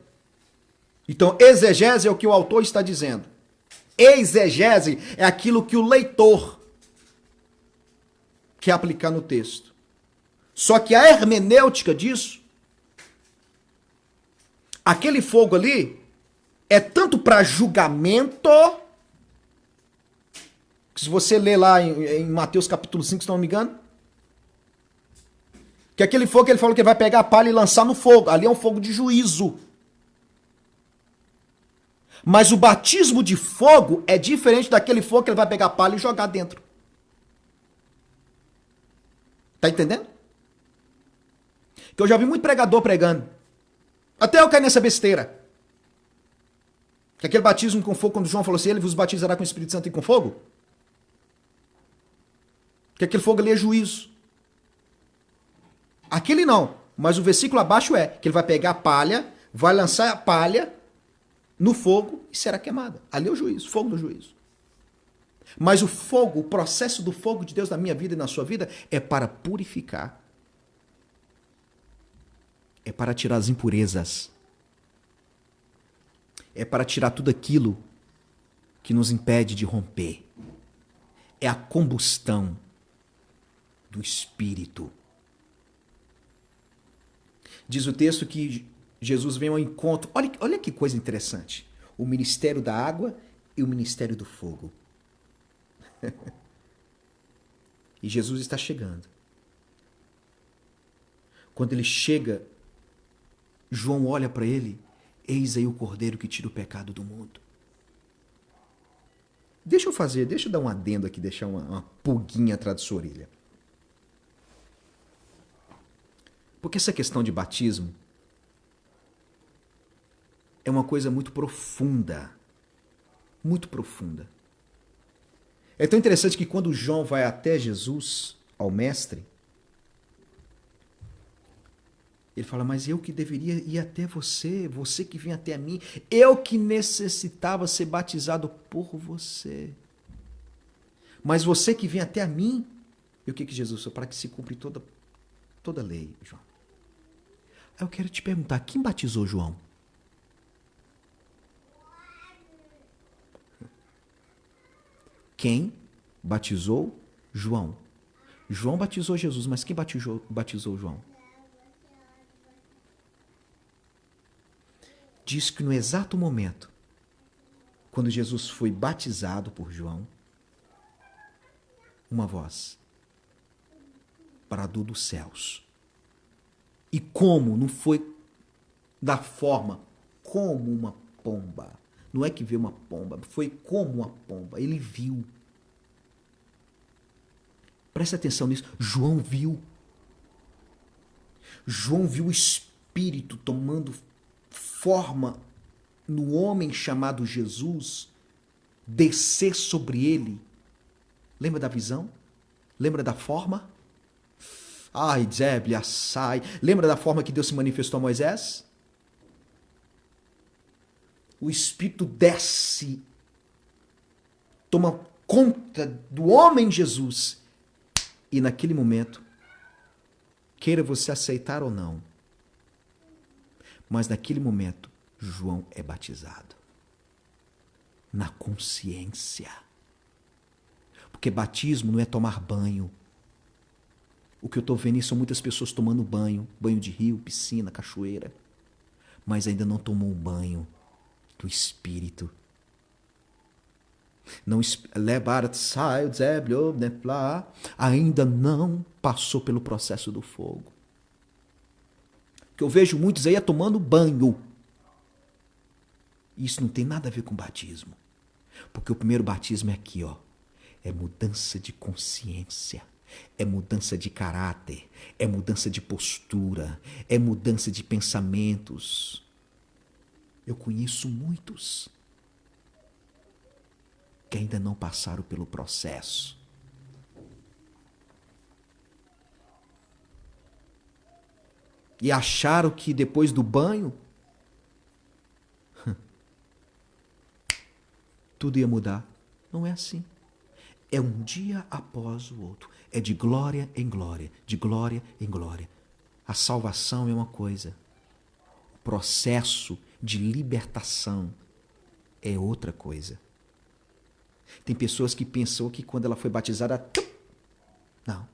Então, exegese é o que o autor está dizendo. Exegese é aquilo que o leitor quer aplicar no texto. Só que a hermenêutica disso, aquele fogo ali, é tanto para julgamento, que se você ler lá em Mateus capítulo 5, se não me engano, que aquele fogo, ele falou que ele vai pegar a palha e lançar no fogo. Ali é um fogo de juízo. Mas o batismo de fogo é diferente daquele fogo que ele vai pegar a palha e jogar dentro. Tá entendendo? Que eu já vi muito pregador pregando. Até eu caí nessa besteira. Que aquele batismo com fogo, quando João falou assim, ele vos batizará com o Espírito Santo e com fogo. Que aquele fogo ali é juízo. Aquele não. Mas o versículo abaixo é que ele vai pegar a palha, vai lançar a palha no fogo e será queimada. Ali é o juízo, fogo do juízo. Mas o fogo, o processo do fogo de Deus na minha vida e na sua vida é para purificar. É para tirar as impurezas. É para tirar tudo aquilo que nos impede de romper. É a combustão do Espírito. Diz o texto que Jesus vem ao encontro. Olha que coisa interessante. O ministério da água e o ministério do fogo. E Jesus está chegando. Quando ele chega, João olha para ele. Eis aí o Cordeiro que tira o pecado do mundo. Deixa eu dar um adendo aqui, deixar uma pulguinha atrás da sua orelha. Porque essa questão de batismo é uma coisa muito profunda. Muito profunda. É tão interessante que quando João vai até Jesus, ao mestre, ele fala, mas eu que deveria ir até você, você que vinha até mim, eu que necessitava ser batizado por você. Mas você que vem até a mim, e o que Jesus falou? Para que se cumpra toda a lei, João. Aí eu quero te perguntar, quem batizou João? Quem batizou João? João batizou Jesus, mas quem batizou João? Diz que no exato momento, quando Jesus foi batizado por João, uma voz bradou dos céus. E como? Não foi da forma como uma pomba. Não é que veio uma pomba, foi como uma pomba. Ele viu. Presta atenção nisso. João viu. João viu o Espírito tomando forma no homem chamado Jesus, descer sobre ele. Lembra da visão? Lembra da forma? Ai, Zeb, assai. Lembra da forma que Deus se manifestou a Moisés? O Espírito desce, toma conta do homem Jesus. E naquele momento, queira você aceitar ou não, mas naquele momento, João é batizado. Na consciência. Porque batismo não é tomar banho. O que eu estou vendo são muitas pessoas tomando banho. Banho de rio, piscina, cachoeira. Mas ainda não tomou o banho do Espírito. Não ainda não passou pelo processo do fogo. Que eu vejo muitos aí tomando banho. Isso não tem nada a ver com batismo. Porque o primeiro batismo é aqui, ó. É mudança de consciência. É mudança de caráter. É mudança de postura. É mudança de pensamentos. Eu conheço muitos que ainda não passaram pelo processo. E acharam que depois do banho tudo ia mudar. Não é assim. É um dia após o outro. É de glória em glória, de glória em glória. A salvação é uma coisa. O processo de libertação é outra coisa. Tem pessoas que pensam que quando ela foi batizada... Não.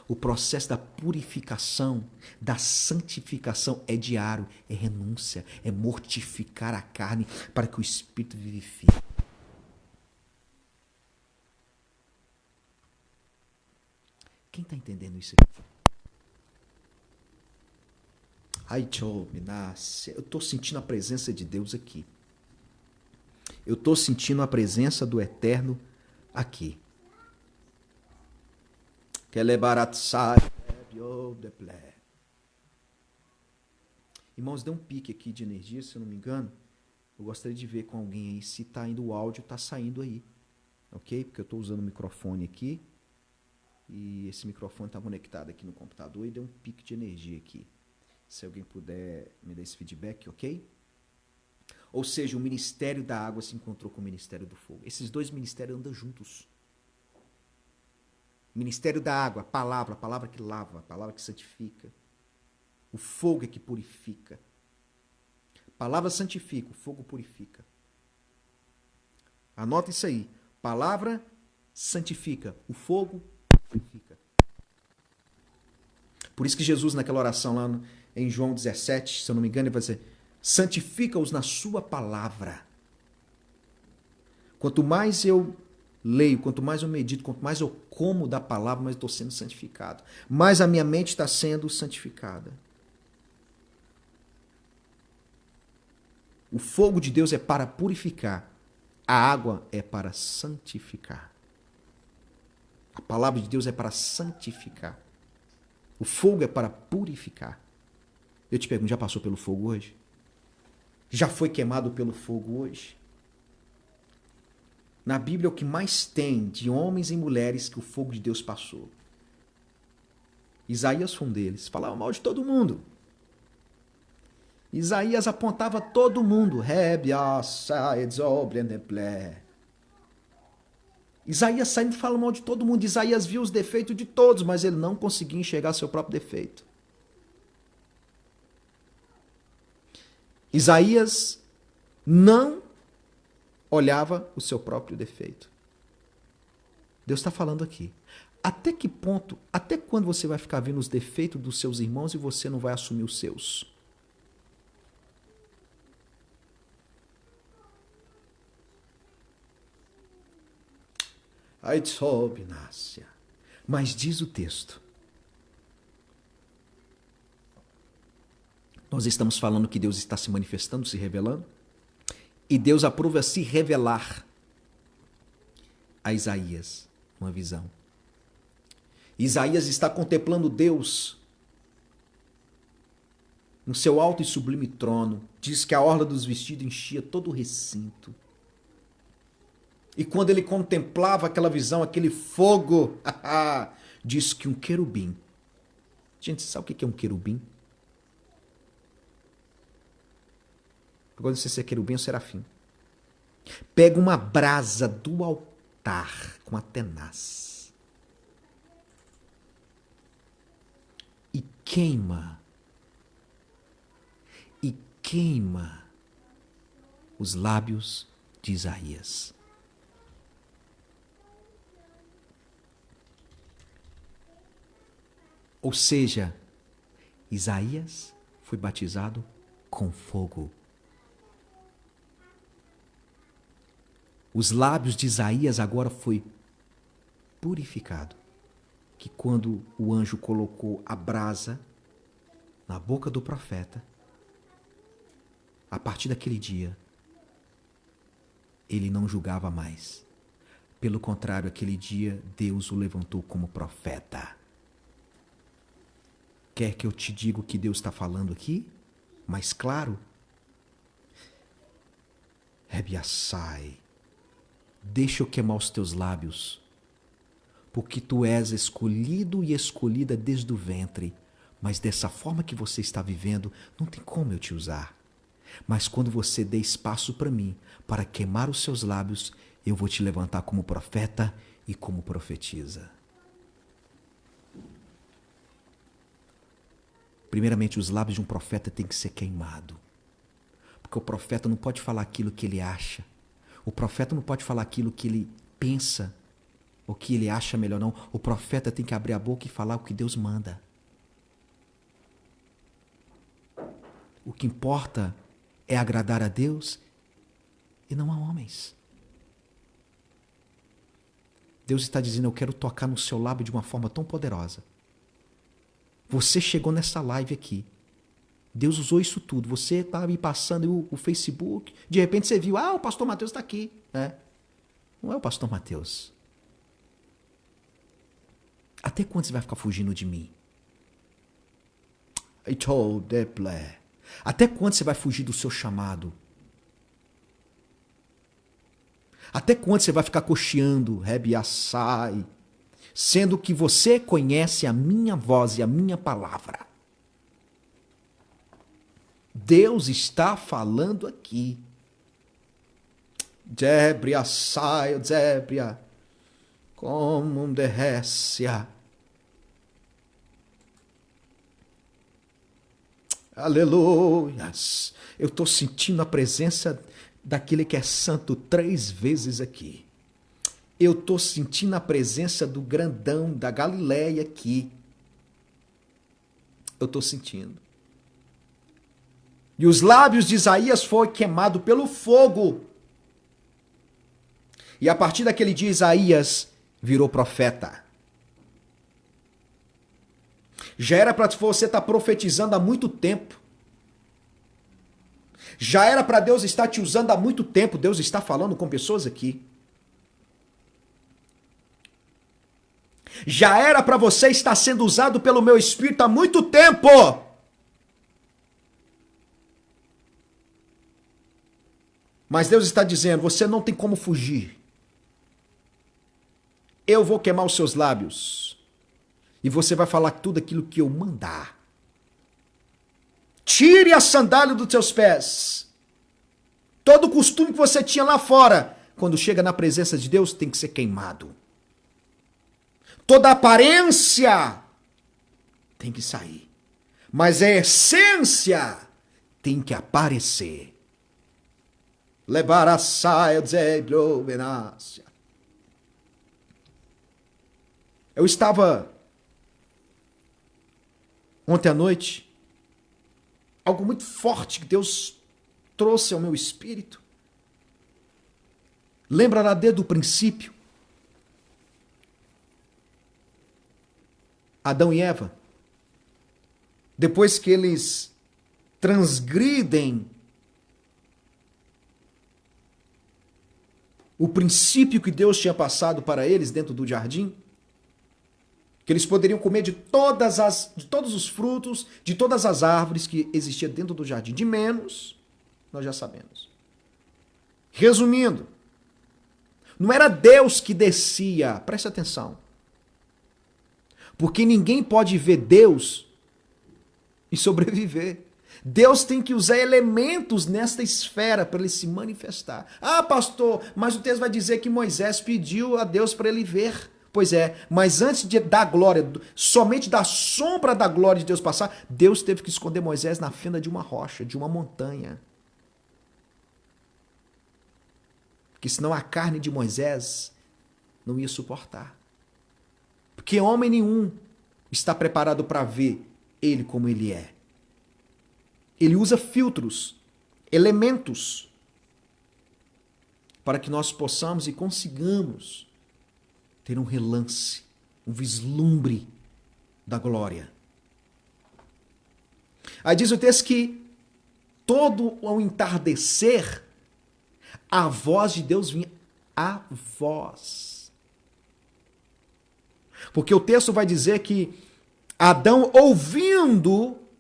O processo da purificação, da santificação é diário, é renúncia, é mortificar a carne para que o Espírito vivifique. Quem está entendendo isso aqui? Ai, eu estou sentindo a presença de Deus aqui. Eu estou sentindo a presença do Eterno aqui. Irmãos, deu um pique aqui de energia, se eu não me engano. Eu gostaria de ver com alguém aí se está indo o áudio, está saindo aí. Ok? Porque eu estou usando o microfone aqui. E esse microfone está conectado aqui no computador e deu um pique de energia aqui. Se alguém puder me dar esse feedback, ok? Ou seja, o ministério da água se encontrou com o ministério do fogo. Esses dois ministérios andam juntos. Ministério da água, a palavra que lava, a palavra que santifica. O fogo é que purifica. A palavra santifica, o fogo purifica. Anota isso aí. Palavra santifica, o fogo purifica. Por isso que Jesus, naquela oração lá em João 17, se eu não me engano, ele vai dizer: santifica-os na sua palavra. Quanto mais eu leio, quanto mais eu medito, quanto mais eu como da palavra, mais eu estou sendo santificado. Mais a minha mente está sendo santificada. O fogo de Deus é para purificar. A água é para santificar. A palavra de Deus é para santificar. O fogo é para purificar. Eu te pergunto, já passou pelo fogo hoje? Já foi queimado pelo fogo hoje? Na Bíblia, o que mais tem de homens e mulheres que o fogo de Deus passou. Isaías foi um deles. Falava mal de todo mundo. Isaías apontava todo mundo. Isaías saindo e fala mal de todo mundo. Isaías viu os defeitos de todos, mas ele não conseguia enxergar seu próprio defeito. Isaías não olhava o seu próprio defeito. Deus está falando aqui. Até que ponto, até quando você vai ficar vendo os defeitos dos seus irmãos e você não vai assumir os seus? Mas diz o texto. Nós estamos falando que Deus está se manifestando, se revelando. E Deus aprova se revelar a Isaías, uma visão. Isaías está contemplando Deus no seu alto e sublime trono. Diz que a orla dos vestidos enchia todo o recinto. E quando ele contemplava aquela visão, aquele fogo, diz que um querubim. Gente, sabe o que é um querubim? Agora não sei se é querubim ou serafim. Pega uma brasa do altar com a tenaz e queima os lábios de Isaías. Ou seja, Isaías foi batizado com fogo. Os lábios de Isaías agora foi purificado. Que quando o anjo colocou a brasa na boca do profeta, a partir daquele dia, ele não julgava mais. Pelo contrário, aquele dia, Deus o levantou como profeta. Quer que eu te diga o que Deus está falando aqui? Mais claro? Rebiaçai. deixa eu queimar os teus lábios, porque tu és escolhido e escolhida desde o ventre, mas dessa forma que você está vivendo, não tem como eu te usar. Mas quando você der espaço para mim, para queimar os seus lábios, eu vou te levantar como profeta e como profetisa. Primeiramente, os lábios de um profeta têm que ser queimados. Porque o profeta não pode falar aquilo que ele acha. O profeta não pode falar aquilo que ele pensa ou que ele acha melhor, não. O profeta tem que abrir a boca e falar o que Deus manda. O que importa é agradar a Deus e não a homens. Deus está dizendo, eu quero tocar no seu lábio de uma forma tão poderosa. Você chegou nessa live aqui. Deus usou isso tudo. Você estava me passando o Facebook. De repente você viu, o pastor Mateus está aqui. Não é o pastor Mateus. Até quando você vai ficar fugindo de mim? Até quando você vai fugir do seu chamado? Até quando você vai ficar cocheando, Rebiaçai, sendo que você conhece a minha voz e a minha palavra? Deus está falando aqui. Débria, sai, Débria, como um derrécia. Aleluias. Eu estou sentindo a presença daquele que é santo 3 vezes aqui. Eu estou sentindo a presença do grandão da Galileia aqui. Eu estou sentindo. E os lábios de Isaías foram queimados pelo fogo. E a partir daquele dia, Isaías virou profeta. Já era para você estar profetizando há muito tempo. Já era para Deus estar te usando há muito tempo. Deus está falando com pessoas aqui. Já era para você estar sendo usado pelo meu Espírito há muito tempo. Mas Deus está dizendo, você não tem como fugir. Eu vou queimar os seus lábios. E você vai falar tudo aquilo que eu mandar. Tire a sandália dos teus pés. Todo o costume que você tinha lá fora, quando chega na presença de Deus, tem que ser queimado. Toda aparência tem que sair. Mas a essência tem que aparecer. Levar a saia, eu estava ontem à noite, algo muito forte que Deus trouxe ao meu espírito. Lembra lá desde o princípio? Adão e Eva, depois que eles transgridem o princípio que Deus tinha passado para eles dentro do jardim, que eles poderiam comer de todos os frutos, de todas as árvores que existiam dentro do jardim, de menos, nós já sabemos. Resumindo, não era Deus que descia, preste atenção, porque ninguém pode ver Deus e sobreviver. Deus tem que usar elementos nesta esfera para ele se manifestar. Ah, pastor, mas o texto vai dizer que Moisés pediu a Deus para ele ver. Pois é, mas antes de dar glória, somente da sombra da glória de Deus passar, Deus teve que esconder Moisés na fenda de uma rocha, de uma montanha. Porque senão a carne de Moisés não ia suportar. Porque homem nenhum está preparado para ver ele como ele é. Ele usa filtros, elementos, para que nós possamos e consigamos ter um relance, um vislumbre da glória. Aí diz o texto que todo ao entardecer, a voz de Deus vinha, a voz. Porque o texto vai dizer que Adão,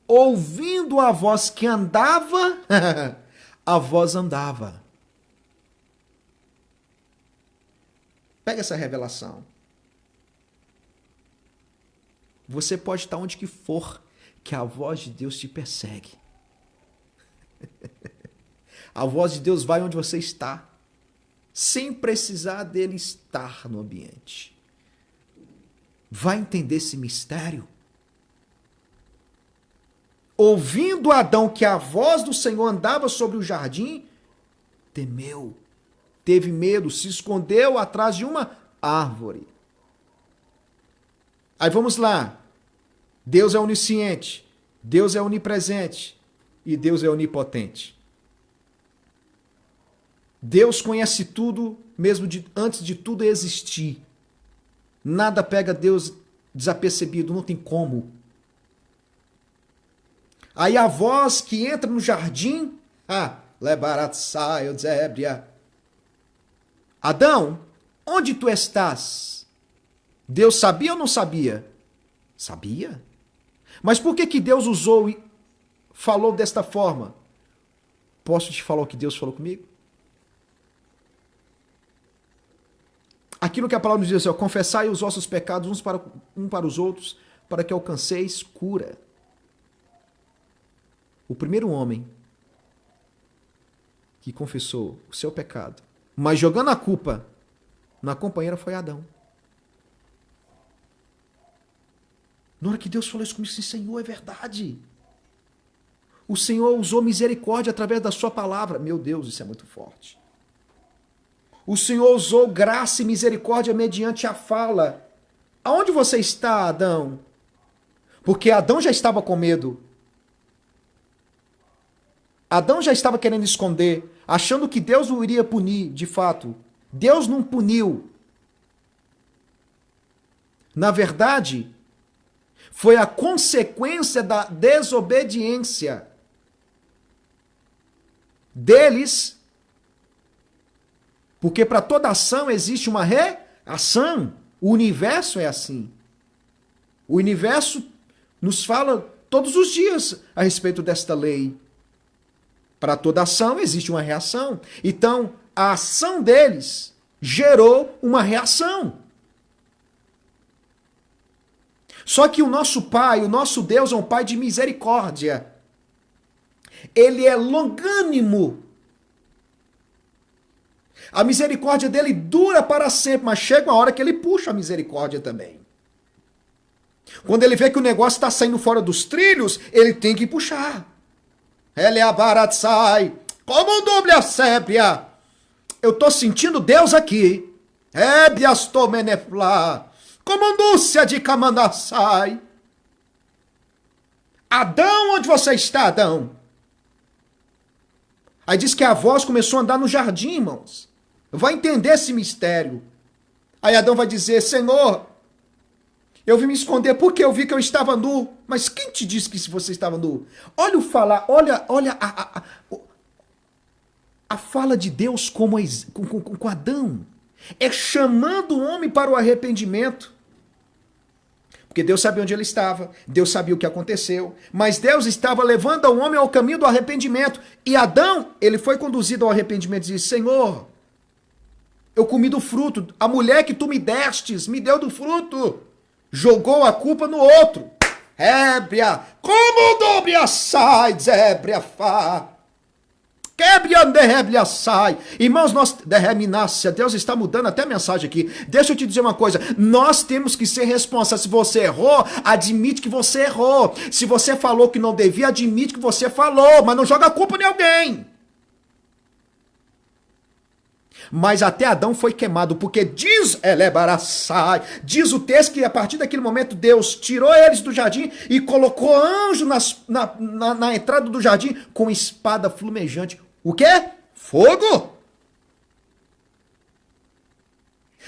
ouvindo a voz que andava, a voz andava. Pega essa revelação. Você pode estar onde que for, que a voz de Deus te persegue. A voz de Deus vai onde você está, sem precisar dele estar no ambiente. Vai entender esse mistério? Ouvindo Adão que a voz do Senhor andava sobre o jardim, temeu, teve medo, se escondeu atrás de uma árvore. Aí vamos lá. Deus é onisciente, Deus é onipresente e Deus é onipotente. Deus conhece tudo, mesmo antes de tudo existir. Nada pega Deus desapercebido, não tem como. Aí a voz que entra no jardim, Adão, onde tu estás? Deus sabia ou não sabia? Sabia. Mas por que Deus usou e falou desta forma? Posso te falar o que Deus falou comigo? Aquilo que a palavra nos diz assim, confessai os vossos pecados uns para os outros, para que alcanceis cura. O primeiro homem que confessou o seu pecado, mas jogando a culpa na companheira, foi Adão. Na hora que Deus falou isso comigo, assim, Senhor, é verdade. O Senhor usou misericórdia através da sua palavra. Meu Deus, isso é muito forte. O Senhor usou graça e misericórdia mediante a fala. Aonde você está, Adão? Porque Adão já estava com medo. Adão já estava querendo esconder, achando que Deus o iria punir, de fato. Deus não puniu. Na verdade, foi a consequência da desobediência deles, porque para toda ação existe uma reação. O universo é assim. O universo nos fala todos os dias a respeito desta lei. Para toda ação existe uma reação. Então, a ação deles gerou uma reação. Só que o nosso Pai, o nosso Deus é um Pai de misericórdia. Ele é longânimo. A misericórdia dele dura para sempre, mas chega uma hora que ele puxa a misericórdia também. Quando ele vê que o negócio está saindo fora dos trilhos, ele tem que puxar. Ele é abaratsai, como um doble assébria. Eu estou sentindo Deus aqui. Ebiastou meneflá, como um dúcia de camandassai. Adão, onde você está, Adão? Aí diz que a voz começou a andar no jardim, irmãos. Vai entender esse mistério. Aí Adão vai dizer, Senhor, eu vim me esconder porque eu vi que eu estava nu. Mas quem te disse que você estava nu? Olha o falar, olha a fala de Deus com Adão. É chamando o homem para o arrependimento. Porque Deus sabia onde ele estava, Deus sabia o que aconteceu, mas Deus estava levando o homem ao caminho do arrependimento. E Adão, ele foi conduzido ao arrependimento e disse, Senhor, eu comi do fruto, a mulher que tu me destes, me deu do fruto. Jogou a culpa no outro. Ébria, como dobre assai, zébria fa. Irmãos, nós, Deus está mudando até a mensagem aqui. Deixa eu te dizer uma coisa. Nós temos que ser responsáveis. Se você errou, admite que você errou. Se você falou que não devia, admite que você falou. Mas não joga a culpa em alguém. Mas até Adão foi queimado, porque diz o texto que a partir daquele momento Deus tirou eles do jardim e colocou anjo na entrada do jardim com espada flamejante. O quê? Fogo!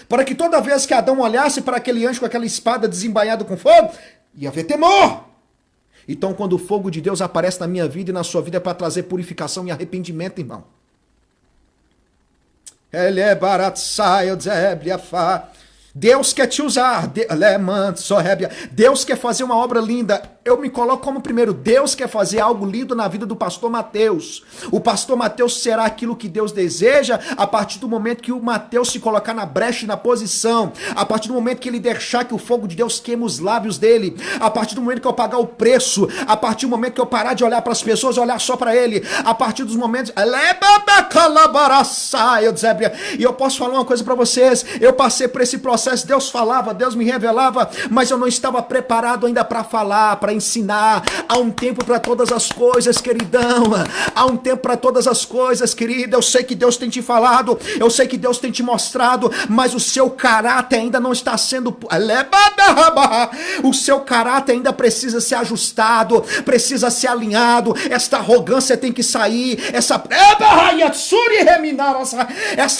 Para que toda vez que Adão olhasse para aquele anjo com aquela espada desembainhada com fogo, ia haver temor. Então quando o fogo de Deus aparece na minha vida e na sua vida é para trazer purificação e arrependimento, irmão. Deus quer te usar. Deus quer fazer uma obra linda eu me coloco como primeiro. Deus quer fazer algo lindo na vida do pastor Mateus. O pastor Mateus será aquilo que Deus deseja a partir do momento que o Mateus se colocar na brecha e na posição, a partir do momento que ele deixar que o fogo de Deus queime os lábios dele, a partir do momento que eu pagar o preço, a partir do momento que eu parar de olhar para as pessoas e olhar só para ele, a partir dos momentos... E eu posso falar uma coisa para vocês, eu passei por esse processo, Deus falava, Deus me revelava, mas eu não estava preparado ainda para falar, para ensinar. Há um tempo para todas as coisas, queridão, há um tempo para todas as coisas, querida. Eu sei que Deus tem te falado, eu sei que Deus tem te mostrado, mas o seu caráter ainda não está sendo... O seu caráter ainda precisa ser ajustado, precisa ser alinhado. Esta arrogância tem que sair, essa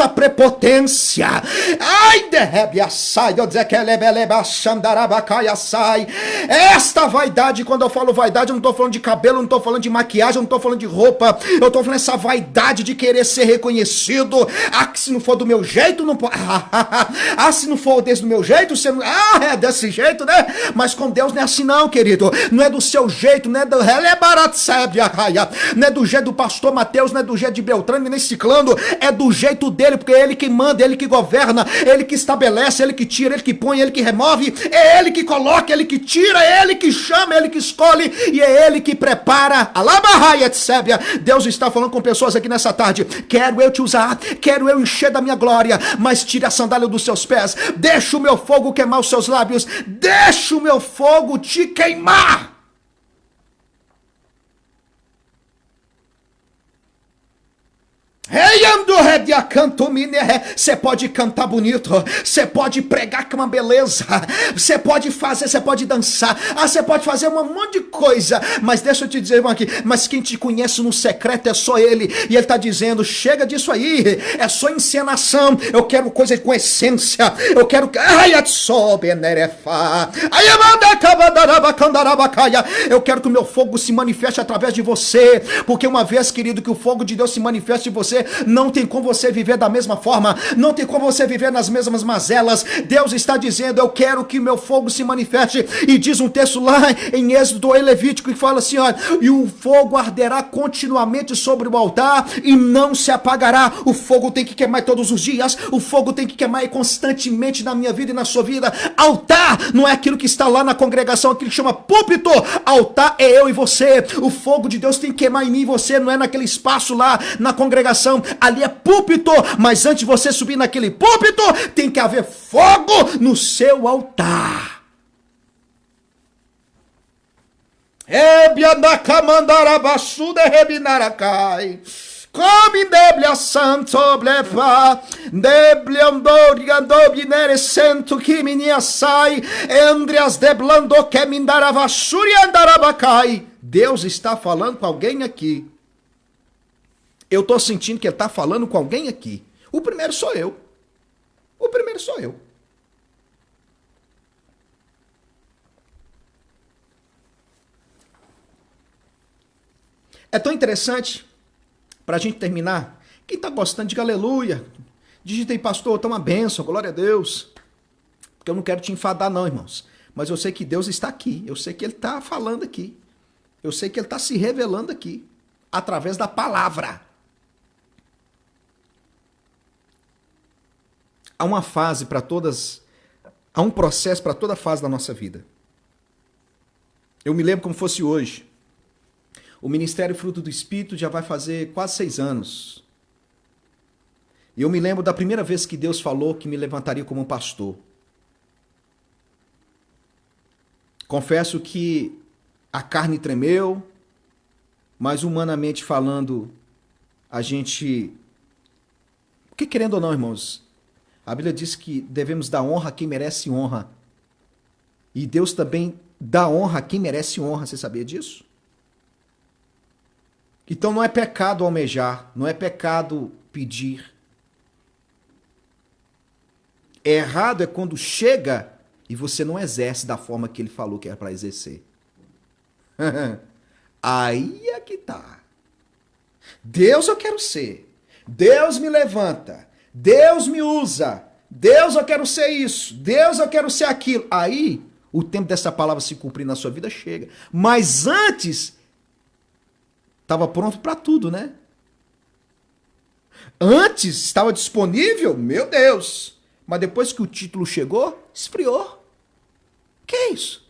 prepotência. Ai, esta vaidade, quando eu falo vaidade, eu não estou falando de cabelo, não estou falando de maquiagem, eu não estou falando de roupa, eu estou falando essa vaidade de querer ser reconhecido. Ah, que se não for do meu jeito, não pode. Ah, se não for desse do meu jeito, você não... Ah, é desse jeito, né? Mas com Deus não é assim não, querido. Não é do seu jeito, não é do... Não é do jeito do pastor Mateus, não é do jeito de Beltrano, nem Ciclano, é do jeito dele, porque é ele que manda, é ele que governa, é ele que estabelece, é ele que tira, é ele que põe, é ele que remove, é ele que coloca, é ele que tira, é ele que chama, é ele que escolhe e é ele que prepara. Deus está falando com pessoas aqui nessa tarde. Quero eu te usar, quero eu encher da minha glória, mas tire a sandália dos seus pés, deixa o meu fogo queimar os seus lábios, deixa o meu fogo te queimar. Você pode cantar bonito, você pode pregar com uma beleza, você pode fazer, você pode dançar, você pode fazer um monte de coisa, mas deixa eu te dizer aqui, mas quem te conhece no secreto é só ele, e ele está dizendo, chega disso aí, é só encenação, eu quero coisa com essência, eu quero que o meu fogo se manifeste através de você, porque uma vez, querido, que o fogo de Deus se manifeste em você, não tem como você viver da mesma forma, não tem como você viver nas mesmas mazelas. Deus está dizendo, eu quero que meu fogo se manifeste, e diz um texto lá em Êxodo e Levítico, que fala assim, ó, e o fogo arderá continuamente sobre o altar, e não se apagará. O fogo tem que queimar todos os dias, o fogo tem que queimar constantemente na minha vida e na sua vida. Altar não é aquilo que está lá na congregação, aquilo que chama púlpito. Altar é eu e você. O fogo de Deus tem que queimar em mim e você, não é naquele espaço lá na congregação, ali é púlpito, mas antes de você subir naquele púlpito, tem que haver fogo no seu altar. Come deblia santo blefa, deblia andoria dobinere sento que minia sai, endrias deblando que mindarava shuri andarabacai. Deus está falando com alguém aqui. Eu estou sentindo que ele está falando com alguém aqui. O primeiro sou eu. O primeiro sou eu. É tão interessante, para a gente terminar, quem está gostando, diga aleluia. Digita aí, pastor, está uma bênção, glória a Deus. Porque eu não quero te enfadar não, irmãos. Mas eu sei que Deus está aqui. Eu sei que ele está falando aqui. Eu sei que ele está se revelando aqui. Através da palavra. Há uma fase para todas, há um processo para toda fase da nossa vida. Eu me lembro como fosse hoje. O Ministério Fruto do Espírito já vai fazer quase 6 anos. E eu me lembro da primeira vez que Deus falou que me levantaria como um pastor. Confesso que a carne tremeu, mas humanamente falando, a gente... Porque querendo ou não, irmãos, a Bíblia diz que devemos dar honra a quem merece honra. E Deus também dá honra a quem merece honra. Você sabia disso? Então não é pecado almejar, não é pecado pedir. Errado é quando chega e você não exerce da forma que ele falou que era para exercer. Aí é que tá. Deus eu quero ser. Deus me levanta. Deus me usa. Deus eu quero ser isso. Deus eu quero ser aquilo. Aí o tempo dessa palavra se cumprir na sua vida, chega. Mas antes, estava pronto para tudo, né? Antes estava disponível, meu Deus. Mas depois que o título chegou, esfriou. Que é isso?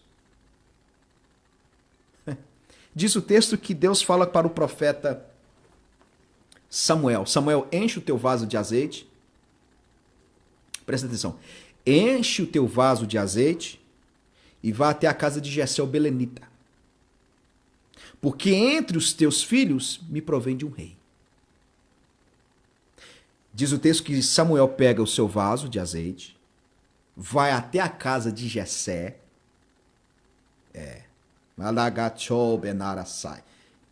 Diz o texto que Deus fala para o profeta Samuel. Samuel, enche o teu vaso de azeite. Presta atenção. Enche o teu vaso de azeite e vá até a casa de Jessé o belenita. Porque entre os teus filhos me provém de um rei. Diz o texto que Samuel pega o seu vaso de azeite, vai até a casa de Jessé.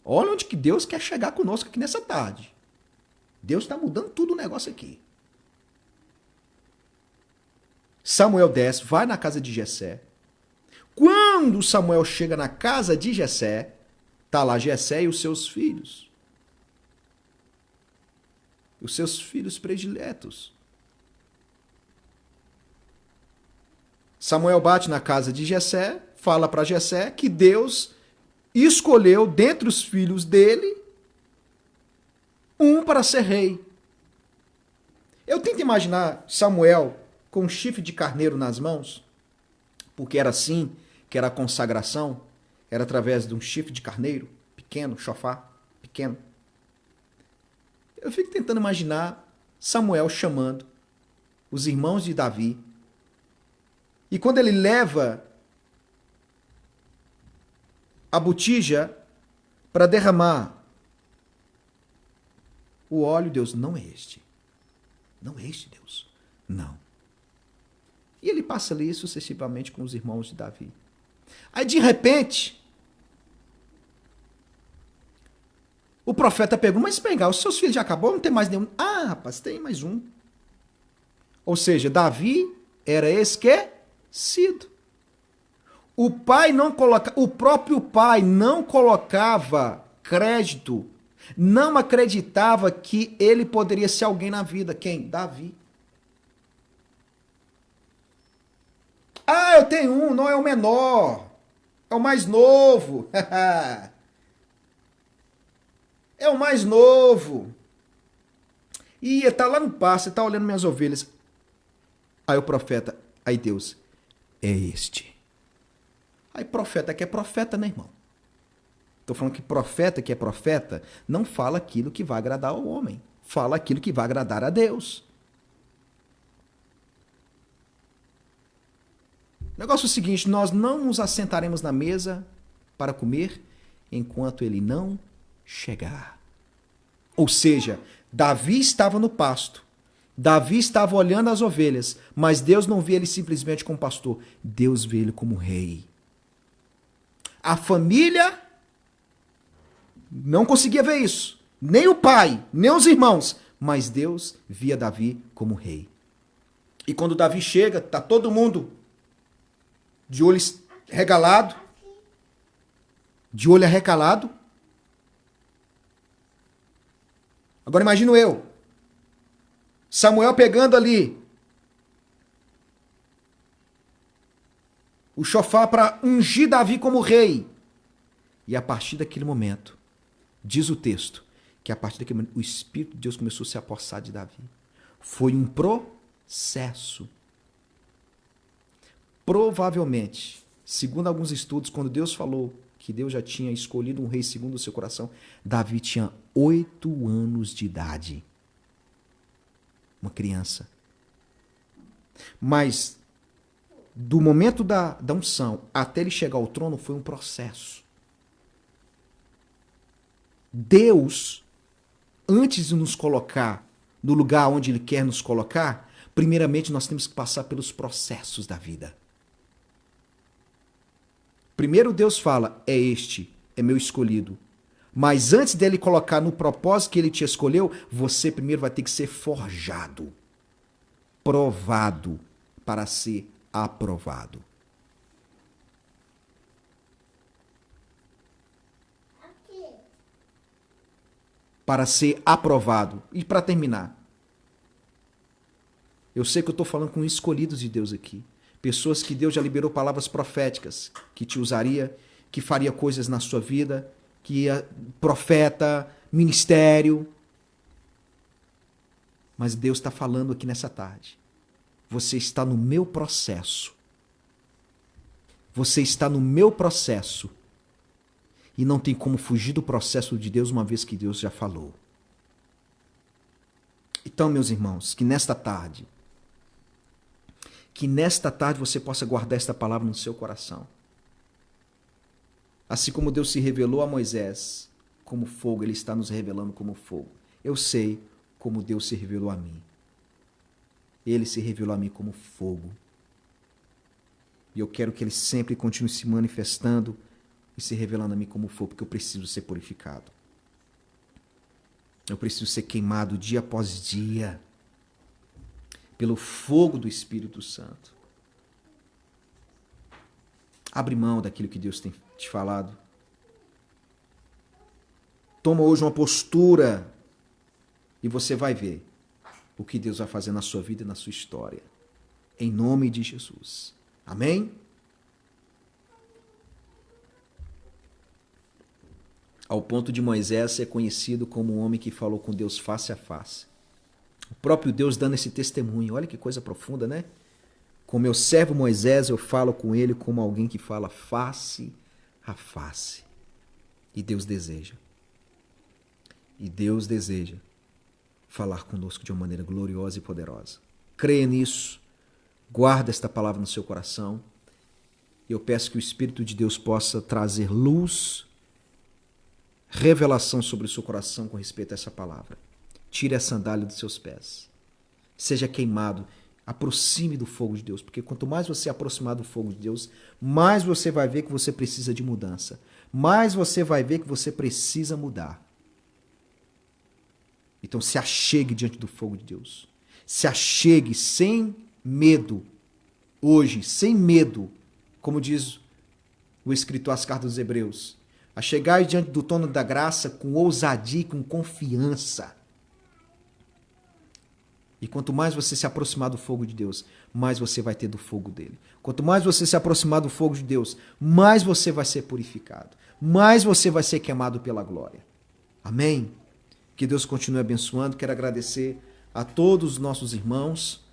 Olha onde que Deus quer chegar conosco aqui nessa tarde. Deus está mudando tudo o negócio aqui. Samuel desce, vai na casa de Jessé. Quando Samuel chega na casa de Jessé, está lá Jessé e os seus filhos. Os seus filhos prediletos. Samuel bate na casa de Jessé, fala para Jessé que Deus escolheu dentre os filhos dele um para ser rei. Eu tento imaginar Samuel com um chifre de carneiro nas mãos, porque era assim que era a consagração, era através de um chifre de carneiro, pequeno, chofar, pequeno. Eu fico tentando imaginar Samuel chamando os irmãos de Davi, e quando ele leva a botija para derramar o óleo, Deus, não é este. Não é este, Deus. Não. E ele passa ali sucessivamente com os irmãos de Davi. Aí, de repente, o profeta pergunta, mas pegar, os seus filhos já acabou? Não tem mais nenhum? Ah, rapaz, tem mais um. Ou seja, Davi era esquecido. O próprio pai não colocava crédito, não acreditava que ele poderia ser alguém na vida. Quem? Davi. Ah, eu tenho um, não é o menor, é o mais novo. É o mais novo. E tá lá no pasto, tá olhando minhas ovelhas. Aí o profeta, aí Deus, é este. Aí profeta que é profeta, né, irmão? Tô falando que é profeta, não fala aquilo que vai agradar ao homem. Fala aquilo que vai agradar a Deus. O negócio é o seguinte, nós não nos assentaremos na mesa para comer enquanto ele não chegar. Ou seja, Davi estava no pasto. Davi estava olhando as ovelhas, mas Deus não via ele simplesmente como pastor. Deus vê ele como rei. A família não conseguia ver isso. Nem o pai, nem os irmãos. Mas Deus via Davi como rei. E quando Davi chega, está todo mundo de olho regalado. De olho arregalado. Agora imagino eu. Samuel pegando ali o chofar para ungir Davi como rei. E a partir daquele momento, diz o texto, que a partir daquele momento o Espírito de Deus começou a se apossar de Davi. Foi um processo. Provavelmente, segundo alguns estudos, quando Deus falou que Deus já tinha escolhido um rei segundo o seu coração, Davi tinha 8 anos de idade. Uma criança. Mas, do momento da unção até ele chegar ao trono, foi um processo. Deus, antes de nos colocar no lugar onde Ele quer nos colocar, primeiramente nós temos que passar pelos processos da vida. Primeiro Deus fala, este é meu escolhido. Mas antes dele colocar no propósito que ele te escolheu, você primeiro vai ter que ser forjado, provado, para ser aprovado. Para ser aprovado. E para terminar, eu sei que eu estou falando com escolhidos de Deus aqui, Pessoas que Deus já liberou palavras proféticas, que te usaria, que faria coisas na sua vida, que ia profeta, ministério. Mas Deus está falando aqui nessa tarde. Você está no meu processo. Você está no meu processo. E não tem como fugir do processo de Deus, uma vez que Deus já falou. Então, meus irmãos, que nesta tarde você possa guardar esta palavra no seu coração. Assim como Deus se revelou a Moisés como fogo, Ele está nos revelando como fogo. Eu sei como Deus se revelou a mim. Ele se revelou a mim como fogo. E eu quero que Ele sempre continue se manifestando e se revelando a mim como fogo, porque eu preciso ser purificado. Eu preciso ser queimado dia após dia pelo fogo do Espírito Santo. Abre mão daquilo que Deus tem te falado. Toma hoje uma postura e você vai ver o que Deus vai fazer na sua vida e na sua história. Em nome de Jesus. Amém? Ao ponto de Moisés ser conhecido como um homem que falou com Deus face a face. O próprio Deus dando esse testemunho. Olha que coisa profunda, né? Com meu servo Moisés, eu falo com ele como alguém que fala face a face. E Deus deseja. E Deus deseja falar conosco de uma maneira gloriosa e poderosa. Creia nisso. Guarda esta palavra no seu coração. E eu peço que o Espírito de Deus possa trazer luz, revelação sobre o seu coração com respeito a essa palavra. Tire a sandália dos seus pés. Seja queimado. Aproxime do fogo de Deus. Porque quanto mais você aproximar do fogo de Deus, mais você vai ver que você precisa de mudança. Mais você vai ver que você precisa mudar. Então se achegue diante do fogo de Deus. Se achegue sem medo. Hoje, sem medo. Como diz o escritor às cartas dos Hebreus. Achegai diante do trono da graça com ousadia e com confiança. E quanto mais você se aproximar do fogo de Deus, mais você vai ter do fogo dele. Quanto mais você se aproximar do fogo de Deus, mais você vai ser purificado. Mais você vai ser queimado pela glória. Amém? Que Deus continue abençoando. Quero agradecer a todos os nossos irmãos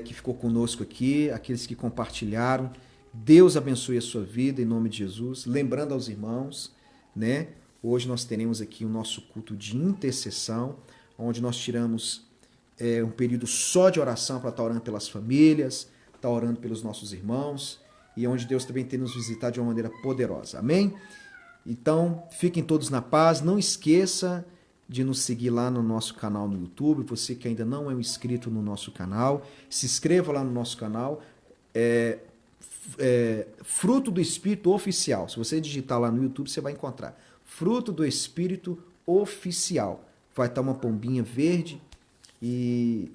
que ficou conosco aqui, aqueles que compartilharam. Deus abençoe a sua vida em nome de Jesus. Lembrando aos irmãos, né? Hoje nós teremos aqui o nosso culto de intercessão, onde nós tiramos um período só de oração para estar orando pelas famílias, estar orando pelos nossos irmãos, e onde Deus também tem nos visitado de uma maneira poderosa. Amém? Então, fiquem todos na paz. Não esqueça de nos seguir lá no nosso canal no YouTube. Você que ainda não é um inscrito no nosso canal, se inscreva lá no nosso canal. Fruto do Espírito Oficial. Se você digitar lá no YouTube, você vai encontrar. Fruto do Espírito Oficial. Vai estar uma pombinha verde e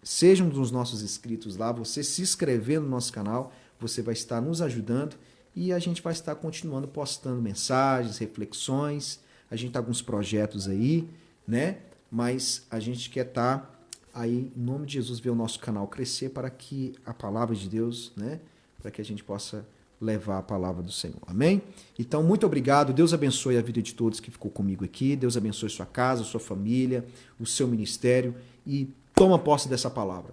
seja um dos nossos inscritos lá. Você se inscrever no nosso canal, você vai estar nos ajudando e a gente vai estar continuando postando mensagens, reflexões. A gente está com alguns projetos aí, né? Mas a gente quer estar aí, em nome de Jesus, ver o nosso canal crescer para que a palavra de Deus, né? Para que a gente possa levar a palavra do Senhor. Amém? Então, muito obrigado. Deus abençoe a vida de todos que ficou comigo aqui. Deus abençoe sua casa, sua família, o seu ministério e toma posse dessa palavra.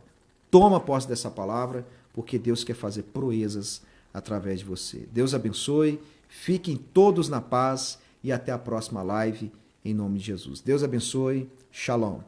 Toma posse dessa palavra, porque Deus quer fazer proezas através de você. Deus abençoe. Fiquem todos na paz e até a próxima live em nome de Jesus. Deus abençoe. Shalom.